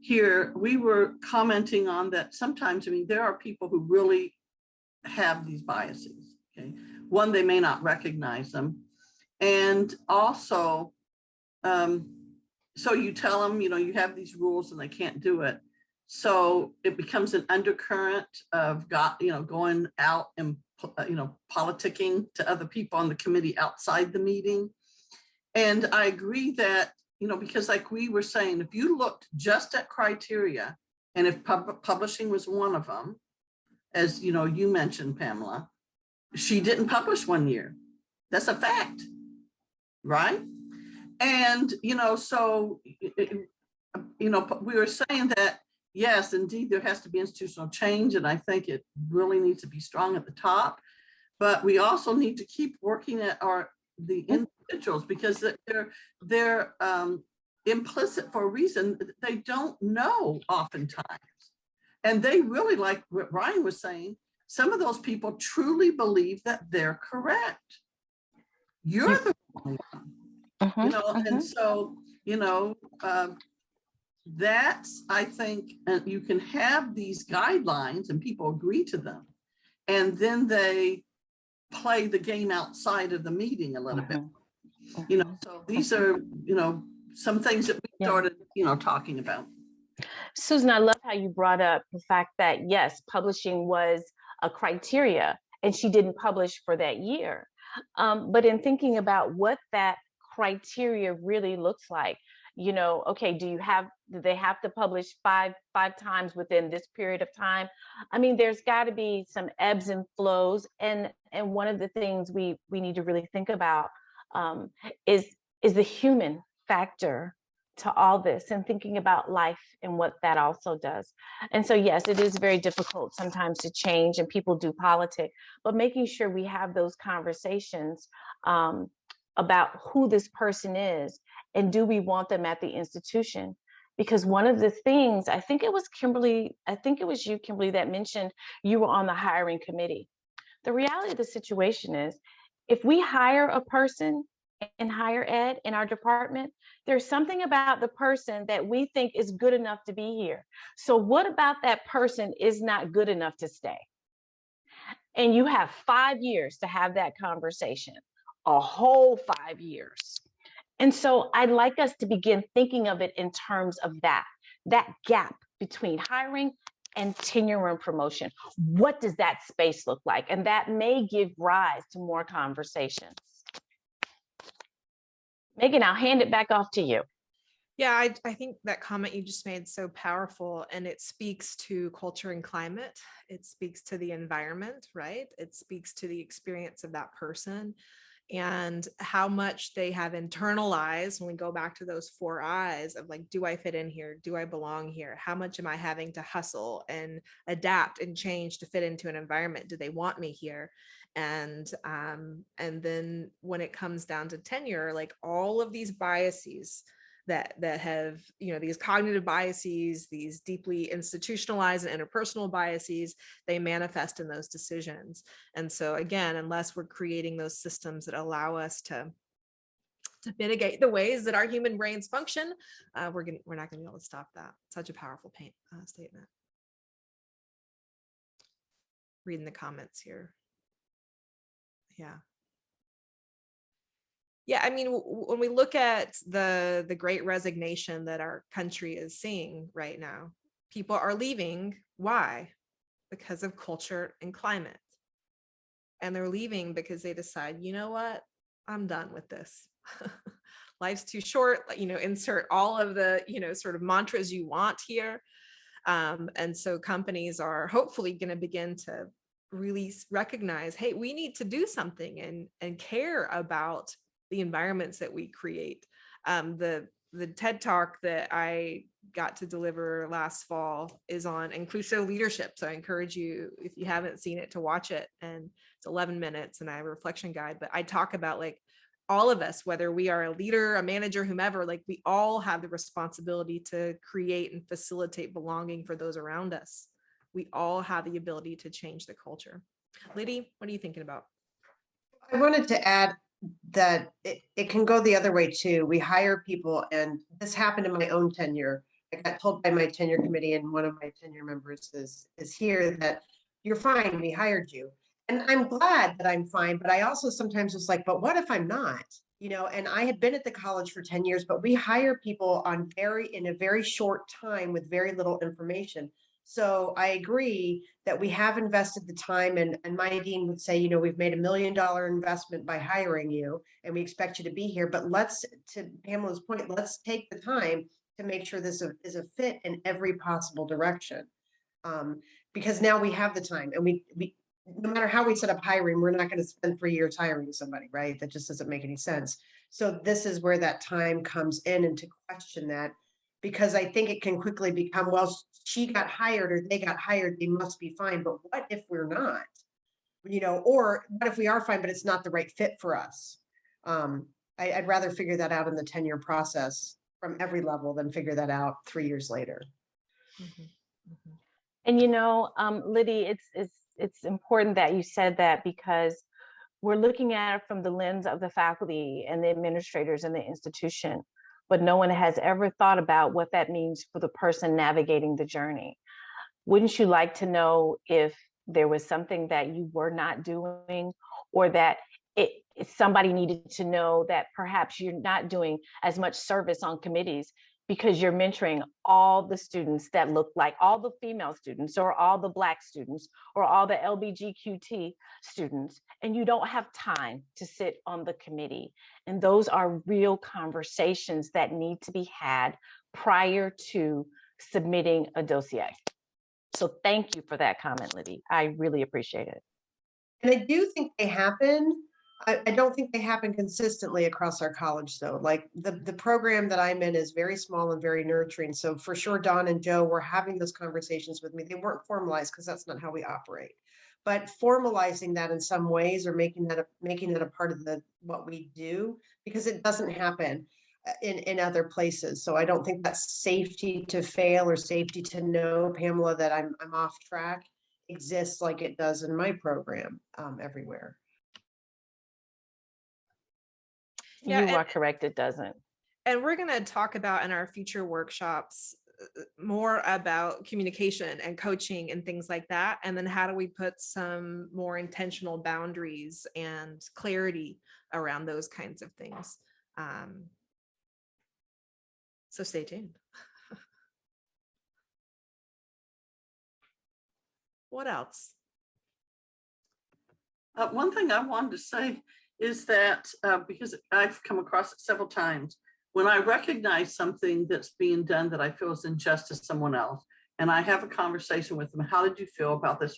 here. We were commenting on that sometimes, I mean, there are people who really have these biases, okay? One, they may not recognize them. And also, so you tell them, you know, you have these rules and they can't do it. So it becomes an undercurrent of going out and, politicking to other people on the committee outside the meeting. And I agree that, because like we were saying, if you looked just at criteria and if publishing was one of them, as you mentioned, Pamela, she didn't publish 1 year. That's a fact, right? And, so, we were saying that, yes, indeed, there has to be institutional change. And I think it really needs to be strong at the top. But we also need to keep working at the individuals because they're implicit for a reason. They don't know oftentimes. And they really, like what Ryan was saying, some of those people truly believe that they're correct. You're the wrong one. And so, that's, I think, you can have these guidelines and people agree to them. And then they play the game outside of the meeting a little bit. So these are, some things that we started, talking about. Susan, I love how you brought up the fact that, yes, publishing was a criteria and she didn't publish for that year. But in thinking about what that criteria really looks like, okay, do they have to publish five times within this period of time? I mean, there's got to be some ebbs and flows. And one of the things we need to really think about is the human factor to all this, and thinking about life and what that also does. And so, yes, it is very difficult sometimes to change, and people do politics, but making sure we have those conversations about who this person is and do we want them at the institution. Because one of the things, I think it was Kimberly, I think it was you, Kimberly, that mentioned you were on the hiring committee. The reality of the situation is, if we hire a person in higher ed in our department, there's something about the person that we think is good enough to be here. So what about that person is not good enough to stay? And you have 5 years to have that conversation, a whole 5 years. And so I'd like us to begin thinking of it in terms of that gap between hiring and tenure and promotion. What does that space look like? And that may give rise to more conversations. Megan, I'll hand it back off to you. Yeah, I think that comment you just made is so powerful, and it speaks to culture and climate. It speaks to the environment, right? It speaks to the experience of that person and how much they have internalized. When we go back to those 4 I's of like, do I fit in here? Do I belong here? How much am I having to hustle and adapt and change to fit into an environment? Do they want me here? And then when it comes down to tenure, like all of these biases that have, these cognitive biases, these deeply institutionalized and interpersonal biases, they manifest in those decisions. And so again, unless we're creating those systems that allow us to mitigate the ways that our human brains function, we're not gonna be able to stop that. Such a powerful statement. Reading the comments here. Yeah, I mean, when we look at the great resignation that our country is seeing right now, people are leaving. Why? Because of culture and climate. And they're leaving because they decide, you know what, I'm done with this. Life's too short, insert all of the, sort of mantras you want here. And so companies are hopefully going to begin to really recognize, hey, we need to do something and care about the environments that we create. The TED Talk that I got to deliver last fall is on inclusive leadership. So I encourage you, if you haven't seen it, to watch it. And it's 11 minutes and I have a reflection guide, but I talk about like all of us, whether we are a leader, a manager, whomever, like we all have the responsibility to create and facilitate belonging for those around us. We all have the ability to change the culture. Liddy, what are you thinking about? I wanted to add that it can go the other way too. We hire people, and this happened in my own tenure. I got told by my tenure committee, and one of my tenure members is here, that you're fine, we hired you. And I'm glad that I'm fine, but I also sometimes was like, but what if I'm not? And I had been at the college for 10 years, but we hire people in a very short time with very little information. So I agree that we have invested the time, and my dean would say, we've made $1 million investment by hiring you, and we expect you to be here. But to Pamela's point, let's take the time to make sure this is a fit in every possible direction. Because now we have the time, and we no matter how we set up hiring, we're not going to spend 3 years hiring somebody, right? That just doesn't make any sense. So this is where that time comes in, and to question that, because I think it can quickly become, well, she got hired or they got hired, they must be fine. But what if we're not? Or what if we are fine, but it's not the right fit for us? I'd rather figure that out in the tenure process from every level than figure that out 3 years later. Mm-hmm. Mm-hmm. And Liddy, it's important that you said that, because we're looking at it from the lens of the faculty and the administrators in the institution, but no one has ever thought about what that means for the person navigating the journey. Wouldn't you like to know if there was something that you were not doing, or that somebody needed to know that perhaps you're not doing as much service on committees because you're mentoring all the students that look like all the female students, or all the Black students, or all the LGBTQ students, and you don't have time to sit on the committee? And those are real conversations that need to be had prior to submitting a dossier. So thank you for that comment, Liddy. I really appreciate it. And I do think they happen, I don't think they happen consistently across our college though. Like the program that I'm in is very small and very nurturing. So for sure, Don and Joe were having those conversations with me. They weren't formalized because that's not how we operate. But formalizing that in some ways, or making that a part of what we do, because it doesn't happen in other places. So I don't think that safety to fail or safety to know, Pamela, that I'm off track exists like it does in my program everywhere. Yeah, you are correct, it doesn't. And we're going to talk about in our future workshops more about communication and coaching and things like that. And then how do we put some more intentional boundaries and clarity around those kinds of things. So stay tuned. What else? One thing I wanted to say is that because I've come across it several times, when I recognize something that's being done that I feel is unjust to someone else, and I have a conversation with them, how did you feel about this?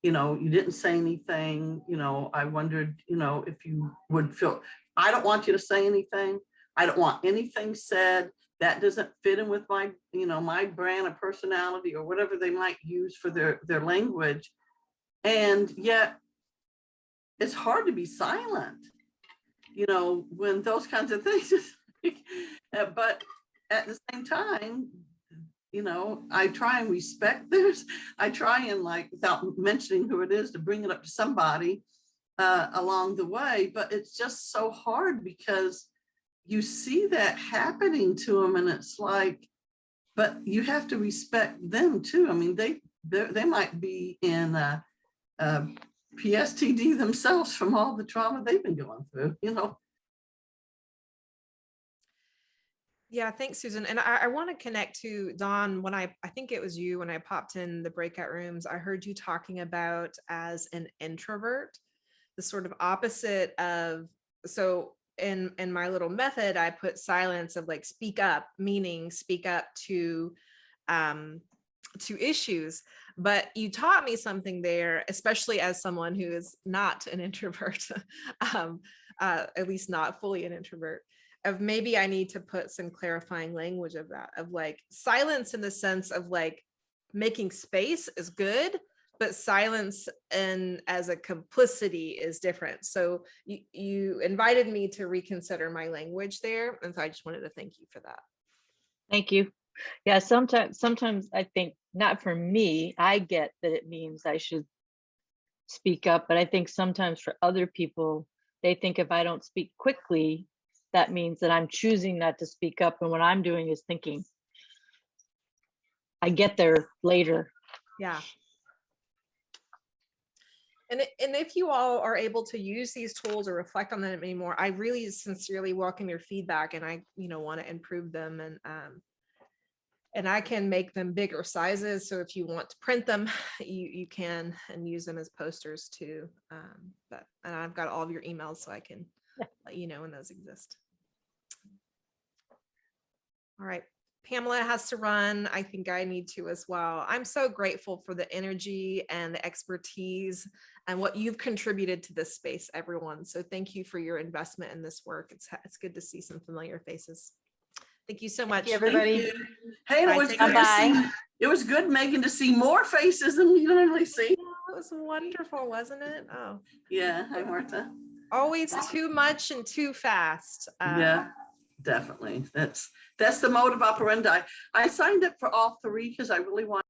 You know, you didn't say anything, you know, I wondered, you know, if you would feel, I don't want you to say anything. I don't want anything said that doesn't fit in with my, you know, my brand of personality or whatever they might use for their language. And yet it's hard to be silent, you know, when those kinds of things, but at the same time, you know, I try and respect this. I try and, like, without mentioning who it is, to bring it up to somebody along the way, but it's just so hard because you see that happening to them, and it's like, but you have to respect them too. I mean, they might be in PSTD themselves from all the trauma they've been going through, you know. Yeah, thanks, Susan. And I want to connect to Dawn. When I think it was you, when I popped in the breakout rooms, I heard you talking about as an introvert, the sort of opposite of, so in my little method, I put silence of like speak up, meaning speak up to issues. But you taught me something there, especially as someone who is not an introvert, at least not fully an introvert, of maybe I need to put some clarifying language of that, of like silence in the sense of like making space is good, but silence and as a complicity is different. So you invited me to reconsider my language there. And so I just wanted to thank you for that. Thank you. Yeah, sometimes I think, not for me, I get that it means I should speak up, but I think sometimes for other people, they think if I don't speak quickly, that means that I'm choosing not to speak up. And what I'm doing is thinking, I get there later. Yeah. And if you all are able to use these tools or reflect on them anymore, I really sincerely welcome your feedback, and I, you know, want to improve them, and I can make them bigger sizes. So if you want to print them, you can, and use them as posters too. And I've got all of your emails, so I can let you know when those exist. All right, Pamela has to run. I think I need to as well. I'm so grateful for the energy and the expertise and what you've contributed to this space, everyone. So thank you for your investment in this work. It's good to see some familiar faces. Thank you so much. Thank you, everybody. Thank you. Hey, it was good to see. It was good, Megan, to see more faces than we normally see. It was wonderful, wasn't it? Oh, yeah. Hi, Martha. Always too much and too fast. Yeah, definitely. That's the mode of operandi. I signed up for all three because I really want